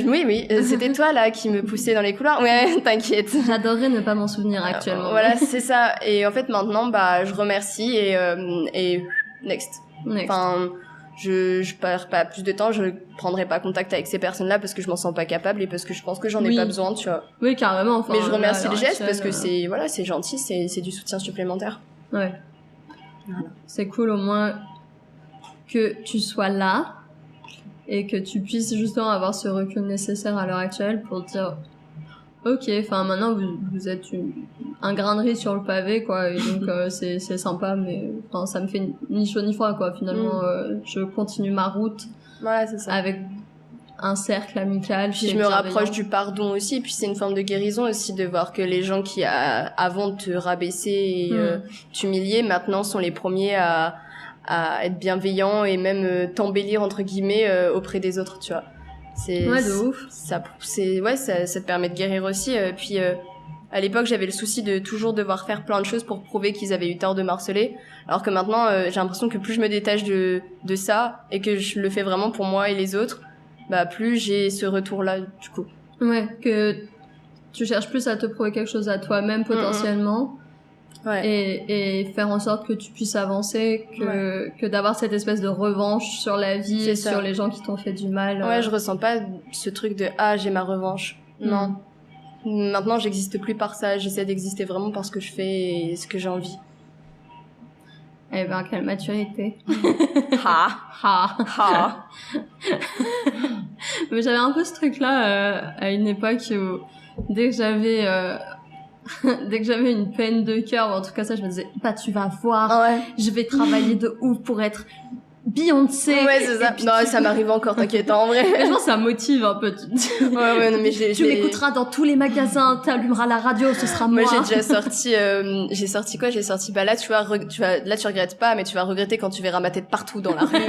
oui, c'était toi là qui me poussait dans les couloirs. Ouais, t'inquiète. J'adorerais ne pas m'en souvenir actuellement. Voilà, c'est ça. Et en fait, maintenant, je remercie et next. Enfin, je perds pas plus de temps, je prendrai pas contact avec ces personnes-là parce que je m'en sens pas capable et parce que je pense que j'en ai pas besoin, tu vois. Oui, carrément. Enfin, mais je remercie le geste parce que c'est gentil, c'est du soutien supplémentaire. Ouais. Voilà. C'est cool au moins que tu sois là et que tu puisses justement avoir ce recul nécessaire à l'heure actuelle pour dire ok, enfin maintenant vous êtes un grain de riz sur le pavé quoi, et donc c'est sympa, mais enfin ça me fait ni chaud ni froid quoi. Finalement, je continue ma route. Ouais, c'est ça. Avec un cercle amical. Puis je me rapproche du pardon aussi, puis c'est une forme de guérison aussi de voir que les gens qui avant te rabaisser et t'humilier maintenant sont les premiers à être bienveillants et même t'embellir entre guillemets auprès des autres, tu vois. De ouf. Ça te permet de guérir aussi. Puis à l'époque, j'avais le souci de toujours devoir faire plein de choses pour prouver qu'ils avaient eu tort de m'harceler. Alors que maintenant, j'ai l'impression que plus je me détache de ça et que je le fais vraiment pour moi et les autres, plus j'ai ce retour-là du coup. Ouais, que tu cherches plus à te prouver quelque chose à toi-même potentiellement. Ouais. Et faire en sorte que tu puisses avancer, que d'avoir cette espèce de revanche sur la vie et sur les gens qui t'ont fait du mal. Ouais, je ressens pas ce truc de j'ai ma revanche. Non. Maintenant, j'existe plus par ça. J'essaie d'exister vraiment par ce que je fais et ce que j'ai envie. Eh ben, quelle maturité. Mais j'avais un peu ce truc-là à une époque où dès que j'avais une peine de cœur, ou en tout cas ça, je me disais, tu vas voir, je vais travailler de ouf pour être Beyoncé. Ouais, c'est ça. Non, ça m'arrive encore, t'inquiète, en vrai. Je pense que ça motive un peu. Ouais, non, mais tu m'écouteras dans tous les magasins, t'allumeras la radio, ce sera moi. Moi, j'ai déjà sorti, là, tu regrettes pas, mais tu vas regretter quand tu verras ma tête partout dans la rue.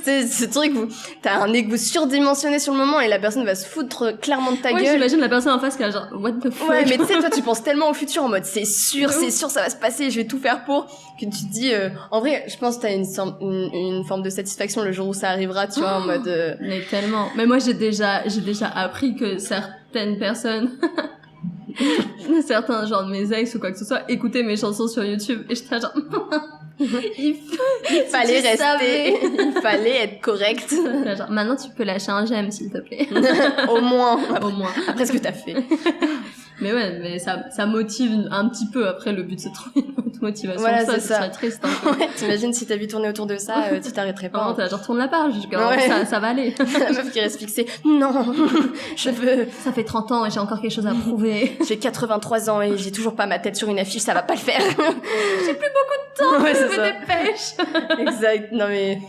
C'est ce truc où t'as un ego surdimensionné sur le moment et la personne va se foutre clairement de ta gueule. J'imagine la personne en face qui a genre, what the fuck. Ouais, mais tu sais, toi, tu penses tellement au futur en mode, c'est sûr, ça va se passer, je vais tout faire pour, que tu te dis, en vrai, je pense que t'as une forme de satisfaction le jour où ça arrivera, tu vois, en mode mais tellement. Mais moi j'ai déjà appris que certaines personnes certains genre de mes ex ou quoi que ce soit écoutaient mes chansons sur YouTube et j'étais genre il fallait rester, il fallait être correct. Genre, maintenant tu peux lâcher un j'aime s'il te plaît. Au moins après ce que t'as fait. Mais ouais, mais ça motive un petit peu. Après, le but, c'est de trouver une autre motivation. Voilà, ça, c'est ce ça. serait triste. Hein. Ouais, t'imagines si ta vie tournait autour de ça, tu t'arrêterais pas. Non, t'as genre, tourne la page. Ouais. Ça va aller. La meuf qui reste fixée. Non, je veux. Ça fait 30 ans et j'ai encore quelque chose à prouver. J'ai 83 ans et j'ai toujours pas ma tête sur une affiche, ça va pas le faire. J'ai plus beaucoup de temps. Ouais, Je c'est me ça. dépêche. Exact. Non mais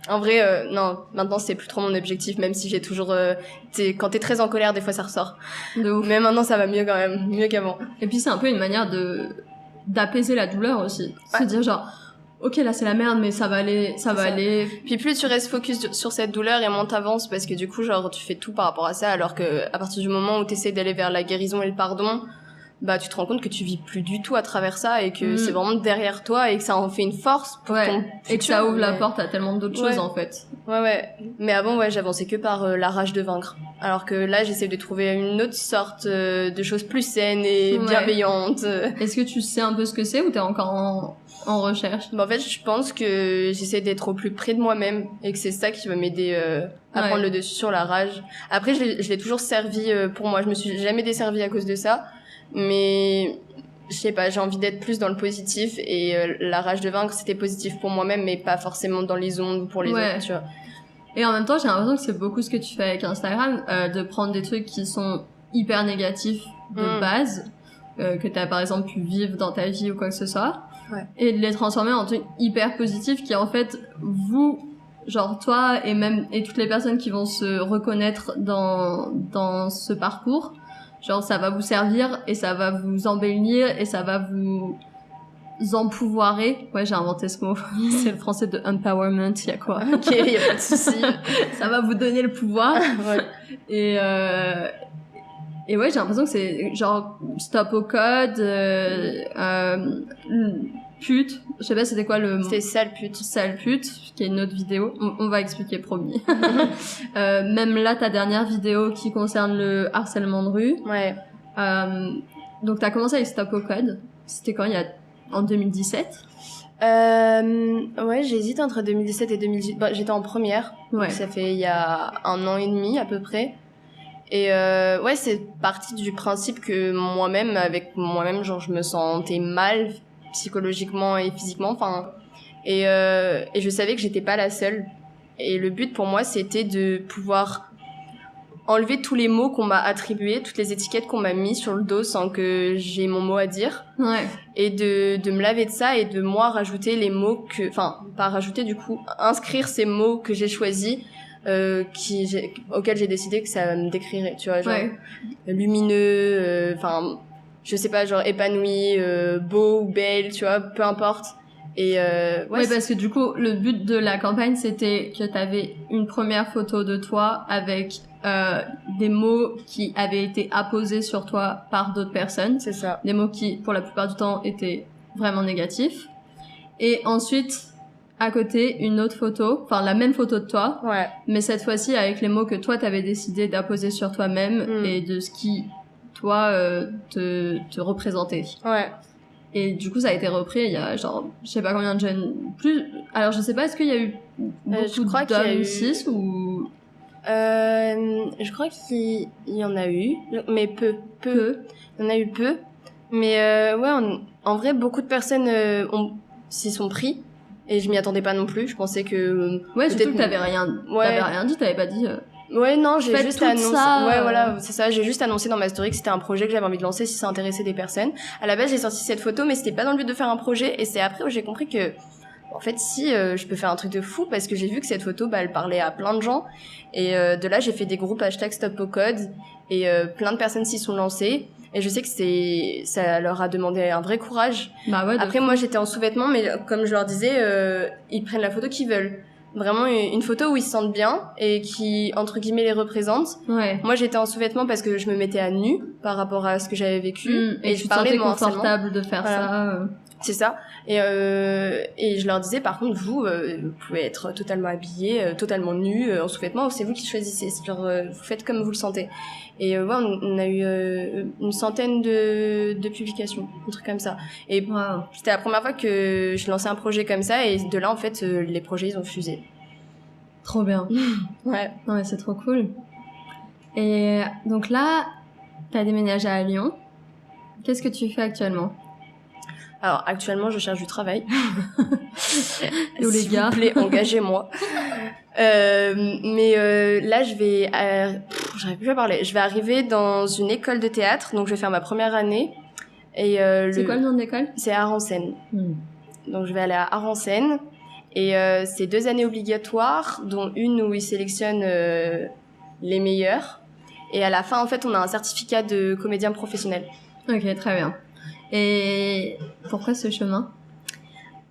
en vrai, non. Maintenant, c'est plus trop mon objectif, même si j'ai toujours. Quand t'es très en colère, des fois, ça ressort. De ouf. Mais maintenant, ça va mieux quand même, mieux qu'avant. Et puis c'est un peu une manière d'apaiser la douleur aussi. Ouais. Se dire genre, ok là c'est la merde mais ça va aller, ça va ça. aller. Puis plus tu restes focus sur cette douleur et moins t'avances parce que du coup, genre, tu fais tout par rapport à ça, alors que à partir du moment où t'essaies d'aller vers la guérison et le pardon, bah tu te rends compte que tu vis plus du tout à travers ça et que c'est vraiment derrière toi et que ça en fait une force pour ton futur. Et que ça ouvre la porte à tellement d'autres choses en fait. Ouais. Mais avant, j'avançais que par la rage de vaincre. Alors que là, j'essaie de trouver une autre sorte de choses plus saines et bienveillantes. Est-ce que tu sais un peu ce que c'est ou t'es encore en recherche? Bah, en fait, je pense que j'essaie d'être au plus près de moi-même et que c'est ça qui va m'aider à prendre le dessus sur la rage. Après, je l'ai toujours servi pour moi. Je me suis jamais desservie à cause de ça. Mais je sais pas, j'ai envie d'être plus dans le positif et la rage de vaincre, c'était positif pour moi-même, mais pas forcément dans les ondes ou pour les autres, tu vois. Et en même temps, j'ai l'impression que c'est beaucoup ce que tu fais avec Instagram, de prendre des trucs qui sont hyper négatifs de base, que t'as par exemple pu vivre dans ta vie ou quoi que ce soit, et de les transformer en trucs hyper positifs qui en fait, genre toi et toutes les personnes qui vont se reconnaître dans ce parcours, genre ça va vous servir et ça va vous embellir et ça va vous empouvoirer. Ouais, j'ai inventé ce mot. C'est le français de empowerment, il y a quoi? Ok, y a pas de souci. Ça va vous donner le pouvoir. Et ouais, j'ai l'impression que c'est genre stop au code, pute. Je sais pas c'était quoi le mot. C'était sale pute. Sale pute, qui est une autre vidéo. On va expliquer, promis. Même là, ta dernière vidéo qui concerne le harcèlement de rue. Ouais. Donc t'as commencé avec stop au code. C'était quand? En 2017? Ouais, j'hésite entre 2017 et 2018. Bah, j'étais en première. Ouais. Donc ça fait il y a 1 an et demi à peu près. Et ouais, c'est parti du principe que avec moi-même, genre je me sentais mal psychologiquement et physiquement. Enfin, et je savais que j'étais pas la seule. Et le but pour moi, c'était de pouvoir enlever tous les mots qu'on m'a attribués, toutes les étiquettes qu'on m'a mis sur le dos sans que j'ai mon mot à dire. Ouais. Et de me laver de ça et de moi rajouter les mots pas rajouter du coup, inscrire ces mots que j'ai choisis, auxquels j'ai décidé que ça me décrirait, tu vois, genre lumineux, je sais pas, genre épanoui, beau ou belle, tu vois, peu importe. Et ouais, parce que du coup, le but de la campagne, c'était que t'avais une première photo de toi avec des mots qui avaient été apposés sur toi par d'autres personnes. C'est ça. Des mots qui, pour la plupart du temps, étaient vraiment négatifs. Et ensuite, à côté, une autre photo, enfin la même photo de toi, mais cette fois-ci avec les mots que toi t'avais décidé d'apposer sur toi-même et de ce qui, toi, te représentait. Ouais. Et du coup, ça a été repris il y a genre, je sais pas combien de jeunes, alors je sais pas, est-ce qu'il y a eu beaucoup d'hommes cis ou... je crois qu'il y en a eu, mais peu. Il y en a eu peu. Mais en vrai, beaucoup de personnes s'y sont pris. Et je m'y attendais pas non plus. Je pensais que... Ouais, surtout que t'avais rien dit, t'avais pas dit... Ouais, non, j'ai juste annoncé... Ça, ouais, voilà, c'est ça. J'ai juste annoncé dans ma story que c'était un projet que j'avais envie de lancer si ça intéressait des personnes. À la base, j'ai sorti cette photo, mais c'était pas dans le but de faire un projet. Et c'est après où j'ai compris que... En fait, si, je peux faire un truc de fou parce que j'ai vu que cette photo, elle parlait à plein de gens. Et de là, j'ai fait des groupes #StopAuCode et plein de personnes s'y sont lancées. Et je sais que ça leur a demandé un vrai courage. Bah ouais. Après, moi, j'étais en sous-vêtements, mais comme je leur disais, ils prennent la photo qu'ils veulent. Vraiment une photo où ils se sentent bien et qui, entre guillemets, les représente. Ouais. Moi, j'étais en sous-vêtements parce que je me mettais à nu par rapport à ce que j'avais vécu. Et je parlais de mon confortable de faire ça. C'est ça. Et je leur disais, par contre, vous pouvez être totalement habillés, totalement nus, en sous-vêtements, c'est vous qui choisissez. Genre, vous faites comme vous le sentez. Et on a eu une centaine de publications, un truc comme ça. Et c'était la première fois que je lançais un projet comme ça, et de là, en fait, les projets, ils ont fusé. Trop bien. Ouais. Non, mais c'est trop cool. Et donc là, t'as déménagé à Lyon. Qu'est-ce que tu fais actuellement? Alors, actuellement, je cherche du travail. Yo, les S'il gars. vous plaît, engagez-moi. Là, j'arrive plus à parler. Je vais arriver dans une école de théâtre, donc je vais faire ma première année. Et C'est quoi le nom de l'école? C'est Aransen. Donc je vais aller à Aransen. Et c'est 2 années obligatoires, dont une où ils sélectionnent les meilleurs. Et à la fin, en fait, on a un certificat de comédien professionnel. Ok, très bien. Et pourquoi ce chemin?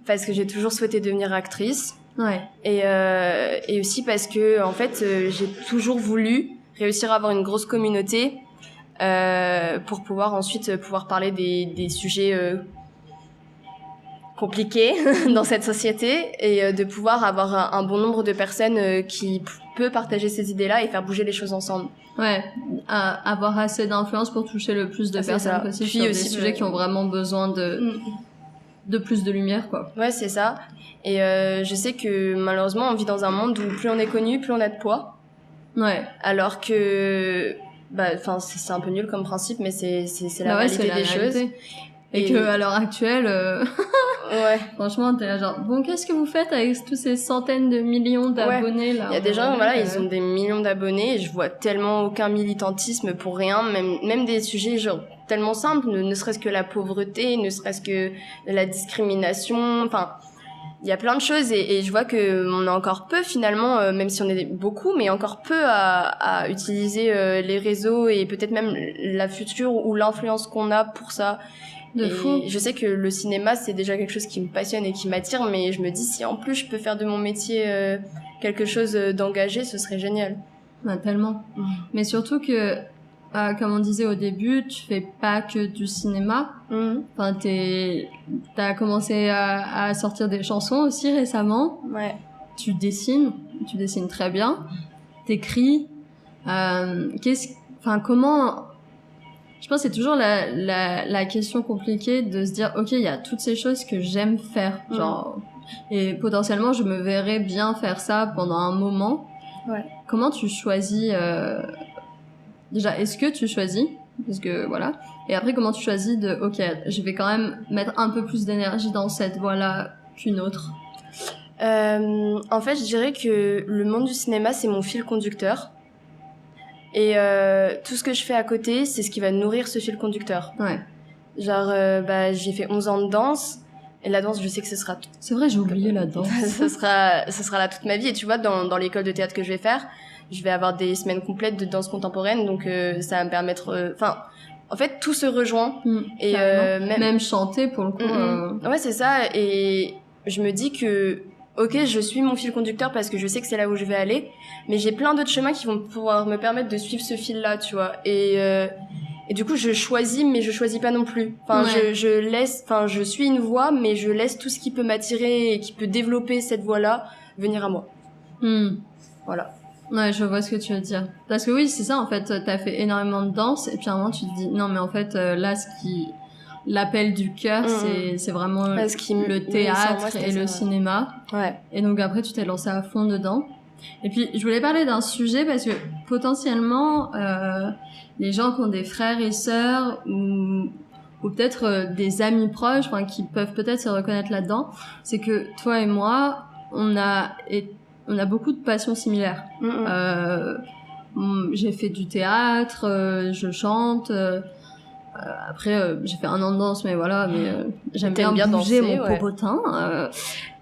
Parce que j'ai toujours souhaité devenir actrice. Ouais. Et aussi parce que, en fait, j'ai toujours voulu réussir à avoir une grosse communauté pour pouvoir ensuite pouvoir parler des sujets compliqués dans cette société et de pouvoir avoir un bon nombre de personnes qui peut partager ces idées-là et faire bouger les choses ensemble. Ouais, avoir assez d'influence pour toucher le plus de personnes possible sur des sujets qui ont vraiment besoin de plus de lumière, quoi. Ouais, c'est ça. Et je sais que malheureusement, on vit dans un monde où plus on est connu, plus on a de poids. Ouais. Alors que, c'est un peu nul comme principe, mais c'est la réalité des choses. Et que à l'heure actuelle, ouais. Franchement, t'es là genre, bon, qu'est-ce que vous faites avec tous ces centaines de millions d'abonnés là? Il y a des gens, ils ont des millions d'abonnés et je vois tellement aucun militantisme pour rien, même des sujets genre tellement simples, ne serait-ce que la pauvreté, ne serait-ce que la discrimination, enfin, il y a plein de choses et je vois que on a encore peu finalement, même si on est beaucoup, mais encore peu à utiliser les réseaux et peut-être même la future ou l'influence qu'on a pour ça. Fou. Je sais que le cinéma, c'est déjà quelque chose qui me passionne et qui m'attire, mais je me dis si en plus je peux faire de mon métier quelque chose d'engagé, ce serait génial. Ouais, tellement. Mais surtout que, comme on disait au début, tu fais pas que du cinéma. Enfin, t'as commencé à sortir des chansons aussi récemment. Ouais. Tu dessines très bien. T'écris. Comment... Je pense que c'est toujours la question compliquée de se dire, ok, il y a toutes ces choses que j'aime faire, genre, et potentiellement je me verrais bien faire ça pendant un moment. Ouais. Comment tu choisis déjà, est-ce que tu choisis? Parce que voilà. Et après, comment tu choisis ok, je vais quand même mettre un peu plus d'énergie dans cette voie-là qu'une autre? En fait, je dirais que le monde du cinéma, c'est mon fil conducteur. Et tout ce que je fais à côté, c'est ce qui va nourrir ce fil conducteur. Ouais. Genre, j'ai fait 11 ans de danse. Et la danse, je sais que ce sera... C'est vrai, j'ai oublié la danse. ce sera là toute ma vie. Et tu vois, dans l'école de théâtre que je vais faire, je vais avoir des semaines complètes de danse contemporaine. Donc, ça va me permettre... en fait, tout se rejoint. Et même chanter, pour le coup. Ouais, c'est ça. Et je me dis que... Ok, je suis mon fil conducteur parce que je sais que c'est là où je vais aller, mais j'ai plein d'autres chemins qui vont pouvoir me permettre de suivre ce fil-là, tu vois. Et du coup, je choisis, mais je choisis pas non plus. Enfin, je suis une voie, mais je laisse tout ce qui peut m'attirer et qui peut développer cette voie-là venir à moi. Voilà. Ouais, je vois ce que tu veux dire. Parce que oui, c'est ça, en fait, t'as fait énormément de danse, et puis à un moment, tu te dis, non, mais en fait, là, l'appel du cœur, c'est vraiment le théâtre et le cinéma. Ouais. Et donc après, tu t'es lancé à fond dedans. Et puis, je voulais parler d'un sujet parce que potentiellement, les gens qui ont des frères et sœurs ou peut-être des amis proches, enfin, qui peuvent peut-être se reconnaître là-dedans, c'est que toi et moi, on a beaucoup de passions similaires. J'ai fait du théâtre, je chante. Après, j'ai fait 1 an de danse, mais voilà, j'aime bien bouger danser, mon popotin.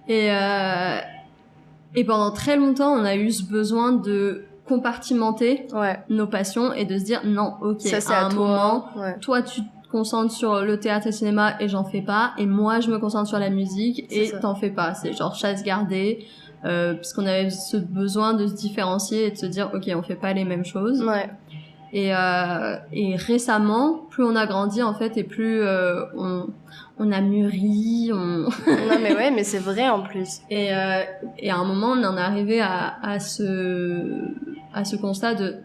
Et pendant très longtemps, on a eu ce besoin de compartimenter nos passions et de se dire non, ok, ça, à un moment, toi tu te concentres sur le théâtre et le cinéma et j'en fais pas, et moi je me concentre sur la musique et t'en fais pas. C'est genre chasse gardée, puisqu'on avait ce besoin de se différencier et de se dire ok, on fait pas les mêmes choses. Ouais. Et récemment, plus on a grandi en fait, et plus on a mûri, Non mais c'est vrai en plus. Et à un moment, on en est arrivé à ce constat de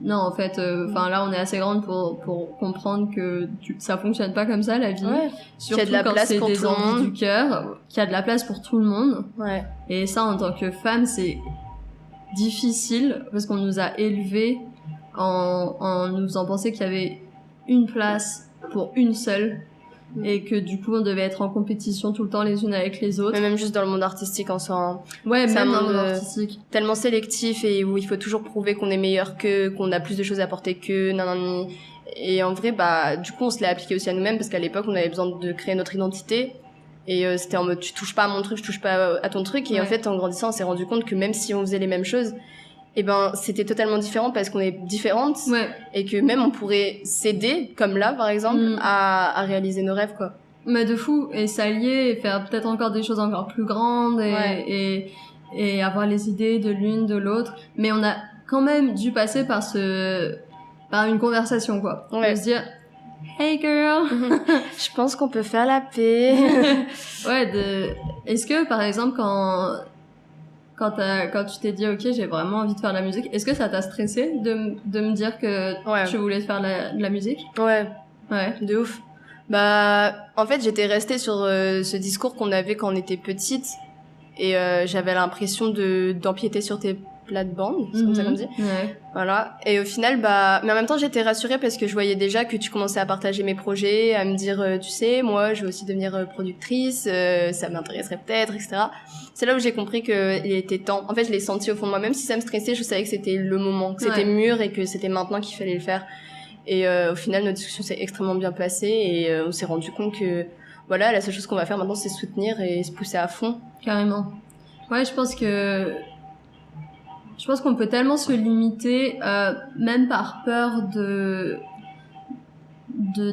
non, en fait, là, on est assez grande pour comprendre que ça fonctionne pas comme ça la vie. Ouais. Surtout quand c'est des envies du cœur, qu'il y a de la place pour tout le monde. Ouais. Et ça, en tant que femme, c'est difficile parce qu'on nous a élevés en nous faisant penser qu'il y avait une place pour une seule. Et que du coup on devait être en compétition tout le temps les unes avec les autres. Mais même juste dans le monde artistique en soi. Hein. Ouais, c'est même dans le monde artistique. Tellement sélectif et où il faut toujours prouver qu'on est meilleur qu'eux, qu'on a plus de choses à apporter qu'eux, nanani. Et en vrai, bah, du coup, on se l'est appliqué aussi à nous-mêmes parce qu'à l'époque, on avait besoin de créer notre identité. Et c'était en mode, tu touches pas à mon truc, je touche pas à ton truc. Et en fait, en grandissant, on s'est rendu compte que même si on faisait les mêmes choses, eh ben, c'était totalement différent parce qu'on est différentes. Ouais. Et que même on pourrait s'aider, comme là, par exemple, à réaliser nos rêves, quoi. Mais de fou, et s'allier, et faire peut-être encore des choses encore plus grandes, et avoir les idées de l'une, de l'autre. Mais on a quand même dû passer par une conversation, quoi. Ouais. De se dire, hey girl! Je pense qu'on peut faire la paix. Ouais, est-ce que, par exemple, quand tu t'es dit, ok, j'ai vraiment envie de faire de la musique, est-ce que ça t'a stressé de me dire que tu voulais faire de la musique? Ouais. Ouais. De ouf. Bah, en fait, j'étais restée sur ce discours qu'on avait quand on était petite et j'avais l'impression d'empiéter sur tes plates-bandes, c'est comme ça qu'on dit. Ouais. Voilà. Et au final, bah, mais en même temps, j'étais rassurée parce que je voyais déjà que tu commençais à partager mes projets, à me dire, tu sais, moi, je veux aussi devenir productrice, ça m'intéresserait peut-être, etc. C'est là où j'ai compris que il était temps. En fait, je l'ai senti au fond de moi, même si ça me stressait, je savais que c'était le moment, que c'était mûr et que c'était maintenant qu'il fallait le faire. Et au final, notre discussion s'est extrêmement bien passée et on s'est rendu compte que voilà, la seule chose qu'on va faire maintenant, c'est se soutenir et se pousser à fond. Carrément. Ouais, je pense qu'on peut tellement se limiter, même par peur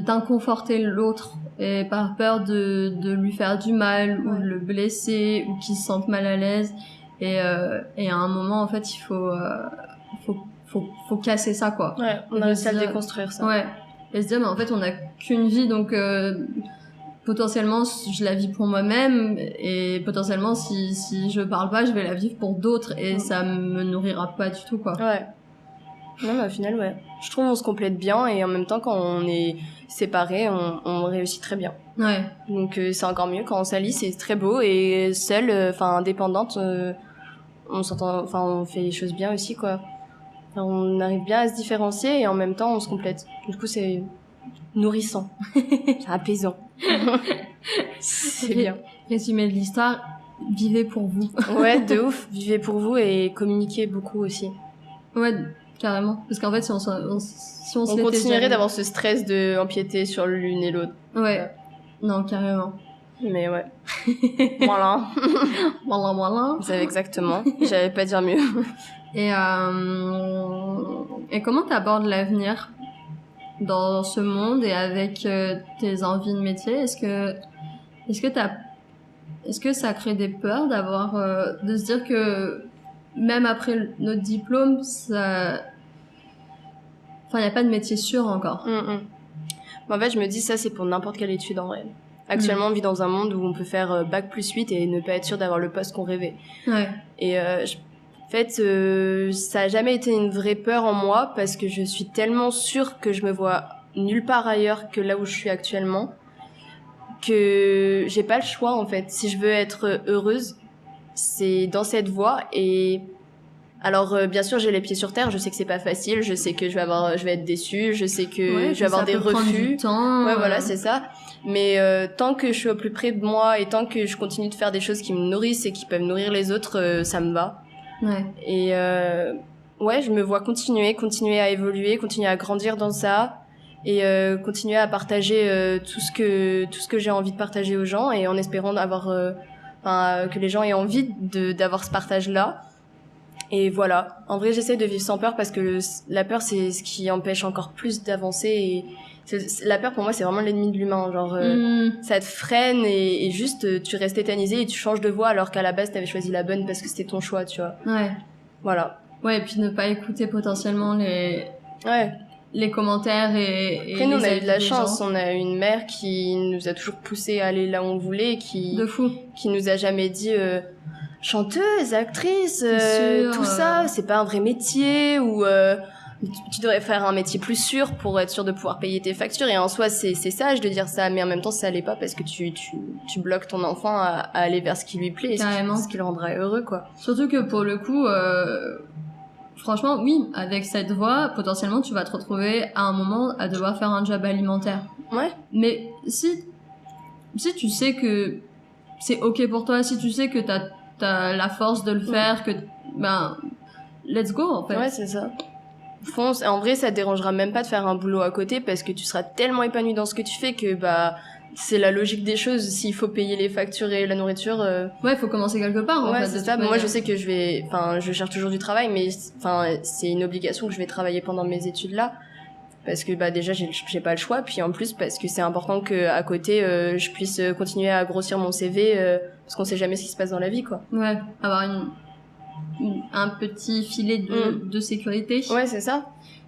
d'inconforter l'autre et par peur de lui faire du mal ou de le blesser ou qu'il se sente mal à l'aise. Et à un moment, en fait, il faut casser ça, quoi. Ouais, on a réussi à le déconstruire, ça. Ouais. Et se dire, mais en fait, on n'a qu'une vie, donc potentiellement, je la vis pour moi-même, et potentiellement, si je parle pas, je vais la vivre pour d'autres, et ça me nourrira pas du tout, quoi. Ouais. Non, mais au final, ouais. Je trouve qu'on se complète bien, et en même temps, quand on est séparés, on réussit très bien. Ouais. Donc c'est encore mieux. Quand on s'allie, c'est très beau, et seule, indépendante, on fait les choses bien aussi, quoi. On arrive bien à se différencier et en même temps on se complète. Du coup c'est nourrissant, c'est apaisant. C'est bien. Résumé de l'histoire, vivez pour vous. Ouais, de ouf, vivez pour vous et communiquez beaucoup aussi. Ouais, carrément. Parce qu'en fait si on continuerait d'avoir ce stress de empiéter sur l'une et l'autre. Ouais. Non, carrément. Mais ouais. Voilà. Voilà. Vous savez exactement. J'allais pas dire mieux. Et comment t'abordes l'avenir dans ce monde et avec tes envies de métier? Est-ce que ça crée des peurs de se dire que même après notre diplôme, il n'y a pas de métier sûr encore? En fait, je me dis ça, c'est pour n'importe quelle étude en vrai. Actuellement, on vit dans un monde où on peut faire bac+8 et ne pas être sûr d'avoir le poste qu'on rêvait. Ouais. Et en fait, ça a jamais été une vraie peur en moi parce que je suis tellement sûre que je me vois nulle part ailleurs que là où je suis actuellement que j'ai pas le choix en fait. Si je veux être heureuse, c'est dans cette voie. Et alors bien sûr, j'ai les pieds sur terre. Je sais que c'est pas facile. Je sais que je vais être déçue. Je sais que je vais avoir des refus. Du temps, ouais, voilà, c'est ça. Mais tant que je suis au plus près de moi et tant que je continue de faire des choses qui me nourrissent et qui peuvent nourrir les autres, ça me va. Ouais. Et ouais, je me vois continuer à évoluer, continuer à grandir dans ça et continuer à partager tout ce que j'ai envie de partager aux gens et en espérant que les gens aient envie d'avoir ce partage-là. Et voilà. En vrai, j'essaie de vivre sans peur parce que la peur, c'est ce qui empêche encore plus d'avancer et la peur pour moi c'est vraiment l'ennemi de l'humain, genre ça te freine et juste tu restes tétanisé et tu changes de voie alors qu'à la base t'avais choisi la bonne parce que c'était ton choix, tu vois. Ouais. Voilà. Ouais, et puis ne pas écouter potentiellement les commentaires et après nous on a eu de la chance, on a une mère qui nous a toujours poussé à aller là où on voulait, qui nous a jamais dit chanteuse, actrice, tout ça, c'est pas un vrai métier ou tu devrais faire un métier plus sûr pour être sûr de pouvoir payer tes factures. Et en soi, c'est sage de dire ça, mais en même temps, ça allait pas parce que tu bloques ton enfant à aller vers ce qui lui plaît et ce qui le rendra heureux, quoi. Surtout que pour le coup, franchement, oui, avec cette voie, potentiellement, tu vas te retrouver à un moment à devoir faire un job alimentaire. Ouais. Mais si tu sais que c'est ok pour toi, si tu sais que t'as la force de le faire, que, ben, let's go, en fait. Ouais, c'est ça. Fonce. Et en vrai, ça te dérangera même pas de faire un boulot à côté parce que tu seras tellement épanoui dans ce que tu fais que, bah, c'est la logique des choses. S'il faut payer les factures et la nourriture, Ouais, il faut commencer quelque part, en ouais, fait. c'est ça. Moi, je sais que je cherche toujours du travail, mais, c'est une obligation que je vais travailler pendant mes études là. Parce que, bah, déjà, j'ai pas le choix. Puis, en plus, parce que c'est important que, à côté, je puisse continuer à grossir mon CV, parce qu'on sait jamais ce qui se passe dans la vie, quoi. Ouais, avoir un petit filet de sécurité. Ouais, c'est ça.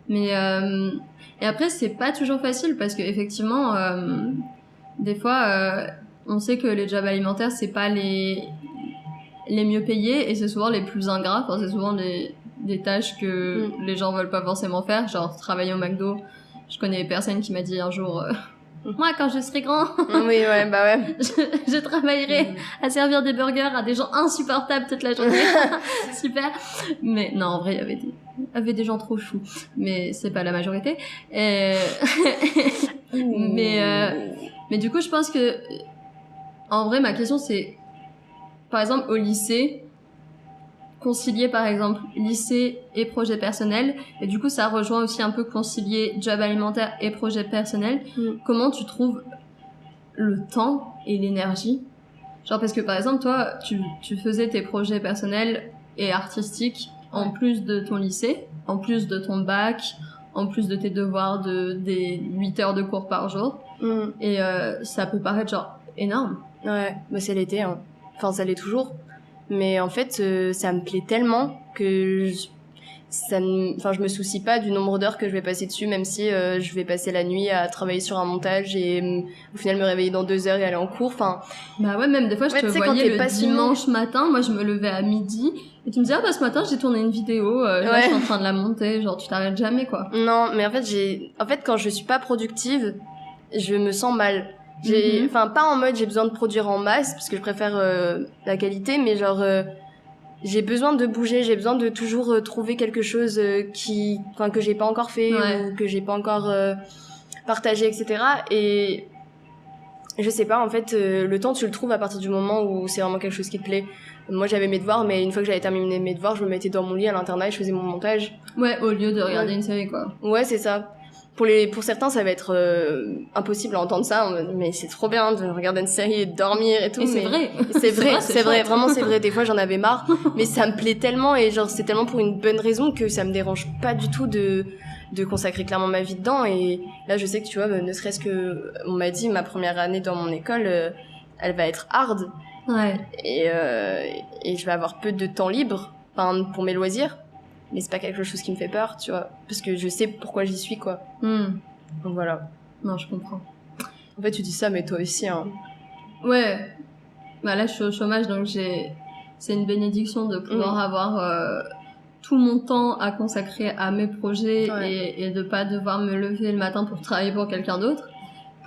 Mais, et après, c'est pas toujours facile parce que, effectivement, des fois, on sait que les jobs alimentaires, c'est pas les mieux payés et c'est souvent les plus ingrats. Enfin, c'est souvent des tâches que les gens veulent pas forcément faire, genre travailler au McDo. Je connais personne qui m'a dit un jour, moi, quand je serai grand, Oui, ouais, bah ouais. je travaillerai à servir des burgers à des gens insupportables toute la journée. Super. Mais non, en vrai, il y avait des gens trop choux. Mais c'est pas la majorité. Mais du coup, je pense que, en vrai, ma question, c'est, par exemple, au lycée, concilier, par exemple, lycée et projet personnel. Et du coup, ça rejoint aussi un peu concilier job alimentaire et projet personnel. Comment tu trouves le temps et l'énergie? Genre, parce que, par exemple, toi, tu faisais tes projets personnels et artistiques en plus de ton lycée, en plus de ton bac, en plus de tes devoirs des 8 heures de cours par jour. Et ça peut paraître, genre, énorme. Ouais, bah c'est l'été, hein. Enfin, ça l'est toujours. Mais en fait, ça me plaît tellement que je me soucie pas du nombre d'heures que je vais passer dessus, même si je vais passer la nuit à travailler sur un montage et au final me réveiller dans 2 heures et aller en cours. Enfin, bah ouais, même des fois, je te voyais le dimanche matin, moi je me levais à midi et tu me disais, ah bah ce matin j'ai tourné une vidéo, là je suis en train de la monter, genre tu t'arrêtes jamais quoi. Non, mais en fait, quand je suis pas productive, je me sens mal. Pas en mode j'ai besoin de produire en masse parce que je préfère la qualité, mais genre j'ai besoin de bouger, j'ai besoin de toujours trouver quelque chose que j'ai pas encore fait ou que j'ai pas encore partagé, etc. Et je sais pas, en fait, le temps tu le trouves à partir du moment où c'est vraiment quelque chose qui te plaît. Moi j'avais mes devoirs, mais une fois que j'avais terminé mes devoirs, je me mettais dans mon lit à l'internat et je faisais mon montage. Ouais, au lieu de regarder une série quoi. Ouais, c'est ça. Pour certains, ça va être impossible à entendre ça, mais c'est trop bien de regarder une série et de dormir et tout. Et c'est vrai. C'est vrai, vraiment c'est vrai. Des fois, j'en avais marre, mais ça me plaît tellement et genre c'est tellement pour une bonne raison que ça me dérange pas du tout de consacrer clairement ma vie dedans. Et là, je sais que tu vois, ne serait-ce que on m'a dit ma première année dans mon école, elle va être hard. Ouais. Et je vais avoir peu de temps libre, pour mes loisirs. Mais c'est pas quelque chose qui me fait peur, tu vois, parce que je sais pourquoi j'y suis, quoi. Donc voilà. Non, je comprends. En fait, tu dis ça, mais toi aussi, hein. Ouais. Bah là, je suis au chômage, donc c'est une bénédiction de pouvoir avoir tout mon temps à consacrer à mes projets et de pas devoir me lever le matin pour travailler pour quelqu'un d'autre.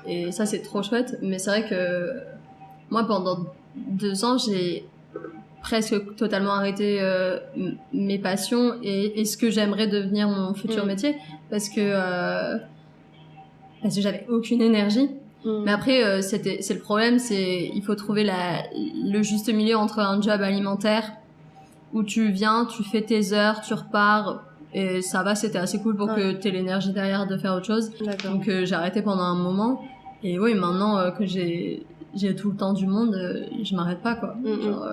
Et ça, c'est trop chouette. Mais c'est vrai que moi, pendant 2 ans, j'ai presque totalement arrêté mes passions et ce que j'aimerais devenir mon futur métier parce que j'avais aucune énergie. Mais après c'est le problème, c'est il faut trouver le juste milieu entre un job alimentaire où tu viens, tu fais tes heures, tu repars et ça va, c'était assez cool pour que t'aies l'énergie derrière de faire autre chose. D'accord. Donc j'ai arrêté pendant un moment et oui, maintenant que j'ai tout le temps du monde, je m'arrête pas quoi. Genre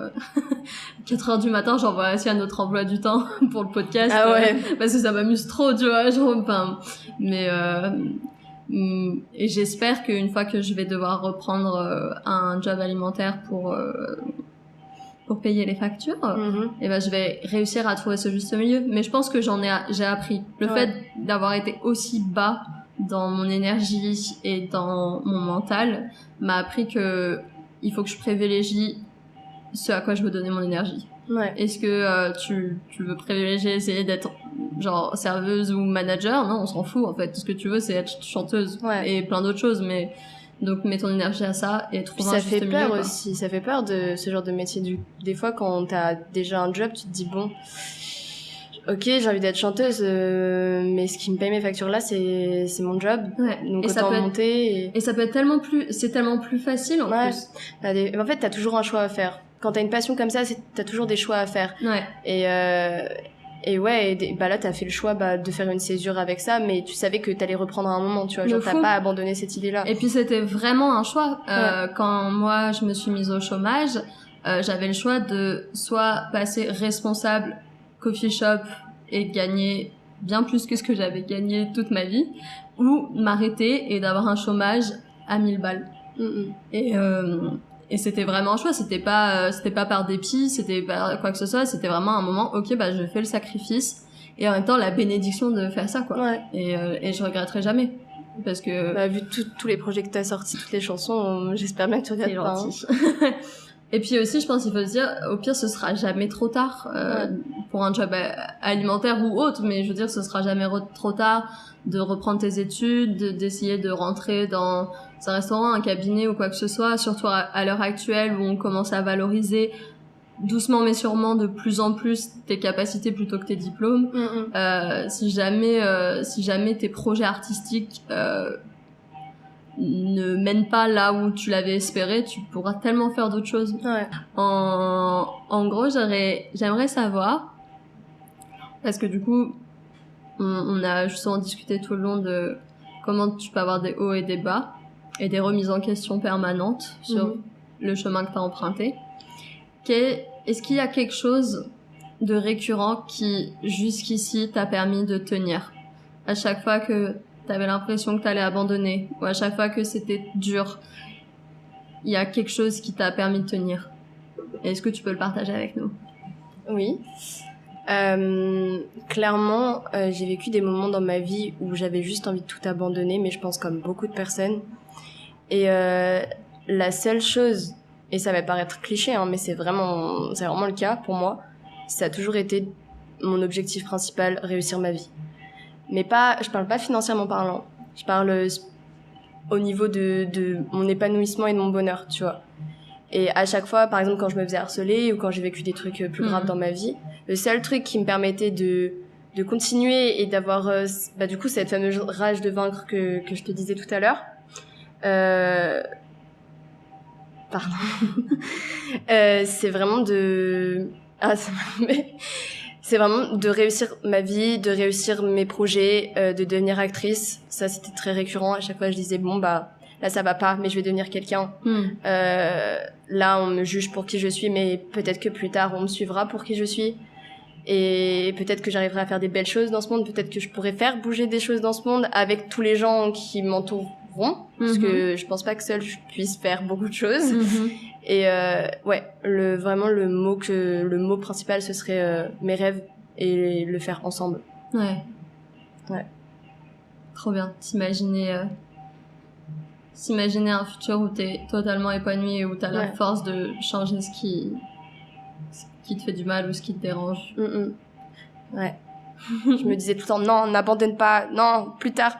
4h du matin, j'envoie aussi à notre emploi du temps pour le podcast. Ah ouais. Parce que ça m'amuse trop, tu vois, genre mais et j'espère qu'une fois que je vais devoir reprendre un job alimentaire pour payer les factures, et ben je vais réussir à trouver ce juste milieu. Mais je pense que j'ai appris le fait d'avoir été aussi bas dans mon énergie et dans mon mental m'a appris que il faut que je privilégie ce à quoi je veux donner mon énergie. Ouais. Est-ce que tu veux privilégier essayer d'être genre serveuse ou manager? Non, on s'en fout en fait. Tout ce que tu veux c'est être chanteuse et plein d'autres choses, mais donc mets ton énergie à ça et trouve un juste milieu. Ça fait peur aussi, ça fait peur de ce genre de métier. Des fois quand t'as déjà un job, tu te dis bon, ok, j'ai envie d'être chanteuse, mais ce qui me paye mes factures là, c'est mon job. Ouais. Donc Et ça autant peut être- monter. Et ça peut être c'est tellement plus facile en Ouais. plus. En fait, t'as toujours un choix à faire. Quand t'as une passion comme ça, t'as toujours des choix à faire. Ouais. Et ouais, bah là, t'as fait le choix de faire une césure avec ça, mais tu savais que t'allais reprendre à un moment, tu vois. Genre, t'as pas abandonné cette idée-là. Et puis, c'était vraiment un choix. Quand moi, je me suis mise au chômage, j'avais le choix de soit passer responsable coffee shop et gagner bien plus que ce que j'avais gagné toute ma vie, ou m'arrêter et d'avoir un chômage à 1000 balles. Et c'était vraiment un choix, c'était pas par dépit, c'était pas quoi que ce soit, c'était vraiment un moment, ok, bah je fais le sacrifice, et en même temps la bénédiction de faire ça, quoi. Ouais. Et je regretterai jamais, parce que... vu tous les projets que t'as sortis, toutes les chansons, j'espère bien que tu regrettes pas. Gentil. Et puis aussi, je pense qu'il faut se dire, au pire, ce sera jamais trop tard pour un job alimentaire ou autre, mais je veux dire, ce sera jamais trop tard de reprendre tes études, d'essayer de rentrer dans un restaurant, un cabinet ou quoi que ce soit, surtout à l'heure actuelle où on commence à valoriser doucement mais sûrement de plus en plus tes capacités plutôt que tes diplômes. Si jamais tes projets artistiques ne mènent pas là où tu l'avais espéré, tu pourras tellement faire d'autres choses. Ouais. En gros, j'aimerais savoir, parce que du coup, on a justement discuté tout le long de comment tu peux avoir des hauts et des bas, et des remises en question permanentes sur le chemin que tu as emprunté. Est-ce qu'il y a quelque chose de récurrent qui, jusqu'ici, t'a permis de tenir? À chaque fois que t'avais l'impression que t'allais abandonner, ou à chaque fois que c'était dur, il y a quelque chose qui t'a permis de tenir. Est-ce que tu peux le partager avec nous? Oui. Clairement, j'ai vécu des moments dans ma vie où j'avais juste envie de tout abandonner, mais je pense comme beaucoup de personnes. Et la seule chose, et ça va paraître cliché, hein, mais c'est vraiment le cas pour moi, ça a toujours été mon objectif principal, réussir ma vie. Mais je parle pas financièrement parlant, je parle au niveau de mon épanouissement et de mon bonheur, tu vois. Et à chaque fois, par exemple, quand je me faisais harceler ou quand j'ai vécu des trucs plus graves dans ma vie, le seul truc qui me permettait de continuer et d'avoir du coup cette fameuse rage de vaincre que je te disais tout à l'heure, c'est vraiment c'est vraiment de réussir ma vie, de réussir mes projets, de devenir actrice. Ça, c'était très récurrent. À chaque fois, je disais, bon, là, ça va pas, mais je vais devenir quelqu'un. Là, on me juge pour qui je suis, mais peut-être que plus tard, on me suivra pour qui je suis. Et peut-être que j'arriverai à faire des belles choses dans ce monde. Peut-être que je pourrais faire bouger des choses dans ce monde avec tous les gens qui m'entoureront. Parce que je pense pas que seule, je puisse faire beaucoup de choses. Et vraiment le mot principal, ce serait mes rêves et le faire ensemble. Ouais. Trop bien. S'imaginer un futur où t'es totalement épanoui et où t'as la force de changer ce qui te fait du mal ou ce qui te dérange. Ouais. Je me disais tout le temps, non, n'abandonne pas, non, plus tard.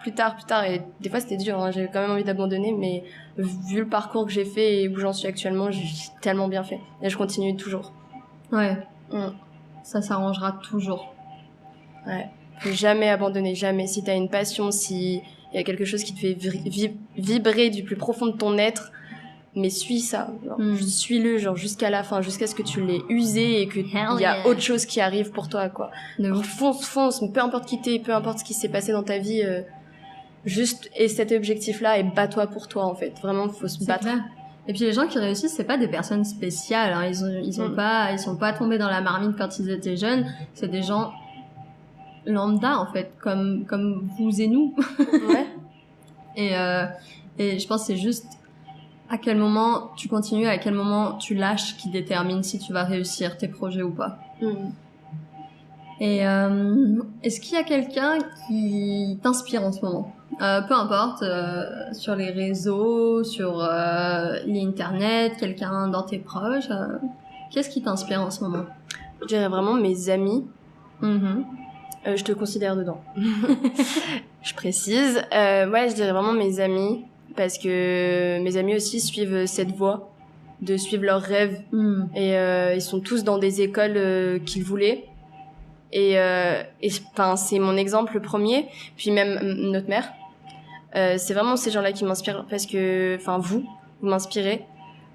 Et des fois, c'était dur, hein. J'avais quand même envie d'abandonner, mais vu le parcours que j'ai fait et où j'en suis actuellement, j'ai tellement bien fait. Et je continue toujours. Ouais. Ça s'arrangera toujours. Ouais. Faut jamais abandonner, jamais. Si t'as une passion, si il y a quelque chose qui te fait vibrer du plus profond de ton être, mais suis ça, suis-le, genre jusqu'à la fin, jusqu'à ce que tu l'aies usé et que il y a autre chose qui arrive pour toi, quoi. Fonce, peu importe qui t'es, peu importe ce qui s'est passé dans ta vie, juste et cet objectif-là et bats-toi pour toi, en fait. Vraiment, faut se battre. Clair. Et puis les gens qui réussissent, c'est pas des personnes spéciales, hein. Ils sont pas tombés dans la marmite quand ils étaient jeunes. C'est des gens lambda, en fait, comme vous et nous. Ouais. Et je pense que c'est juste à quel moment tu continues, à quel moment tu lâches qui détermine si tu vas réussir tes projets ou pas. Et est-ce qu'il y a quelqu'un qui t'inspire en ce moment? Peu importe, sur les réseaux, sur l'internet, quelqu'un dans tes proches. Qu'est-ce qui t'inspire en ce moment? Je dirais vraiment mes amis. Je te considère dedans. Je précise. Je dirais vraiment mes amis. Parce que mes amis aussi suivent cette voie de suivre leurs rêves. Et ils sont tous dans des écoles qu'ils voulaient. Et enfin, c'est mon exemple premier. Puis même notre mère. C'est vraiment ces gens-là qui m'inspirent parce que, enfin, vous m'inspirez.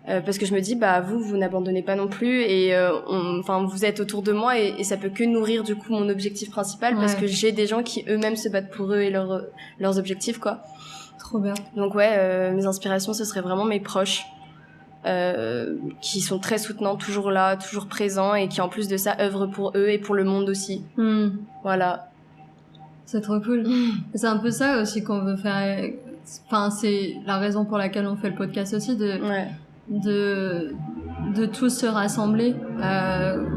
Parce que je me dis, bah, vous n'abandonnez pas non plus et enfin, vous êtes autour de moi et ça peut que nourrir du coup mon objectif principal parce que j'ai des gens qui eux-mêmes se battent pour eux et leurs objectifs, quoi. Trop bien. Donc ouais, mes inspirations, ce serait vraiment mes proches qui sont très soutenants, toujours là, toujours présents et qui en plus de ça œuvrent pour eux et pour le monde aussi. Voilà. C'est trop cool. C'est un peu ça aussi qu'on veut faire. Enfin, c'est la raison pour laquelle on fait le podcast aussi, de tous se rassembler,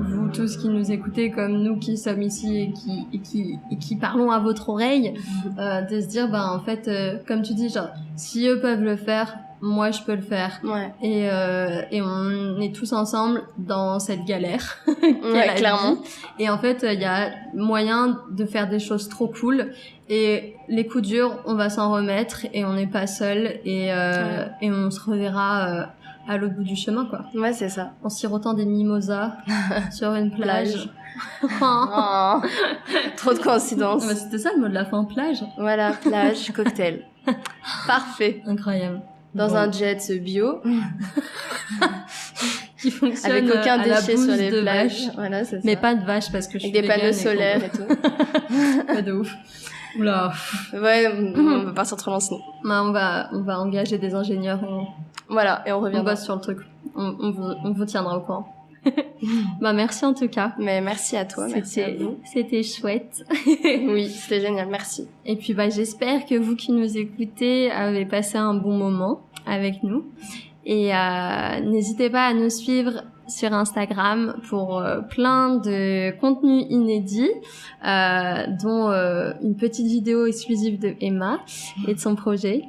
vous tous qui nous écoutez comme nous qui sommes ici et qui parlons à votre oreille, de se dire bah en fait comme tu dis, genre si eux peuvent le faire, moi je peux le faire. Et on est tous ensemble dans cette galère. Clairement. Et en fait il y a moyen de faire des choses trop cool et les coups durs on va s'en remettre et on n'est pas seul et on se reverra à l'autre bout du chemin, quoi. Ouais, c'est ça. En sirotant des mimosas sur une plage. Trop de coïncidences. Bah, c'était ça le mot de la fin, plage. Voilà, plage, cocktail. Parfait. Incroyable. Dans un jet bio. Qui fonctionne avec aucun déchet sur les de plages. Vache. Voilà, c'est ça. Mais pas de vache parce que je suis avec des panneaux solaires et tout. Pas de ouf. Oula. Ouais, on va partir trop loin sinon. Bah, on va engager des ingénieurs. Voilà, et on revient. On bosse sur le truc. On vous tiendra au courant. Bah, merci en tout cas. Mais merci à toi, merci à vous. C'était chouette. Oui, c'était génial, merci. Et puis, bah, j'espère que vous qui nous écoutez avez passé un bon moment avec nous. Et n'hésitez pas à nous suivre sur Instagram pour plein de contenus inédits, dont une petite vidéo exclusive de Emma et de son projet.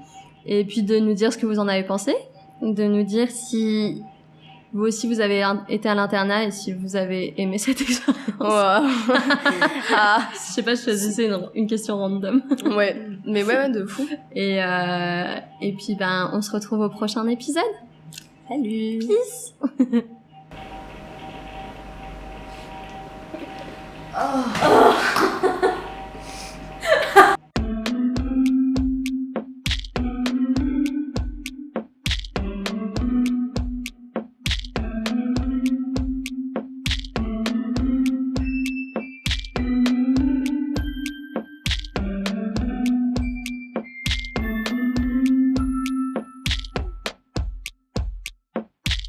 Et puis de nous dire ce que vous en avez pensé, de nous dire si vous aussi vous avez été à l'internat et si vous avez aimé cette expérience. Wow. Je sais pas, je choisissais une question random. Ouais, mais ouais, de fou. Et puis ben on se retrouve au prochain épisode. Salut. Peace. Oh.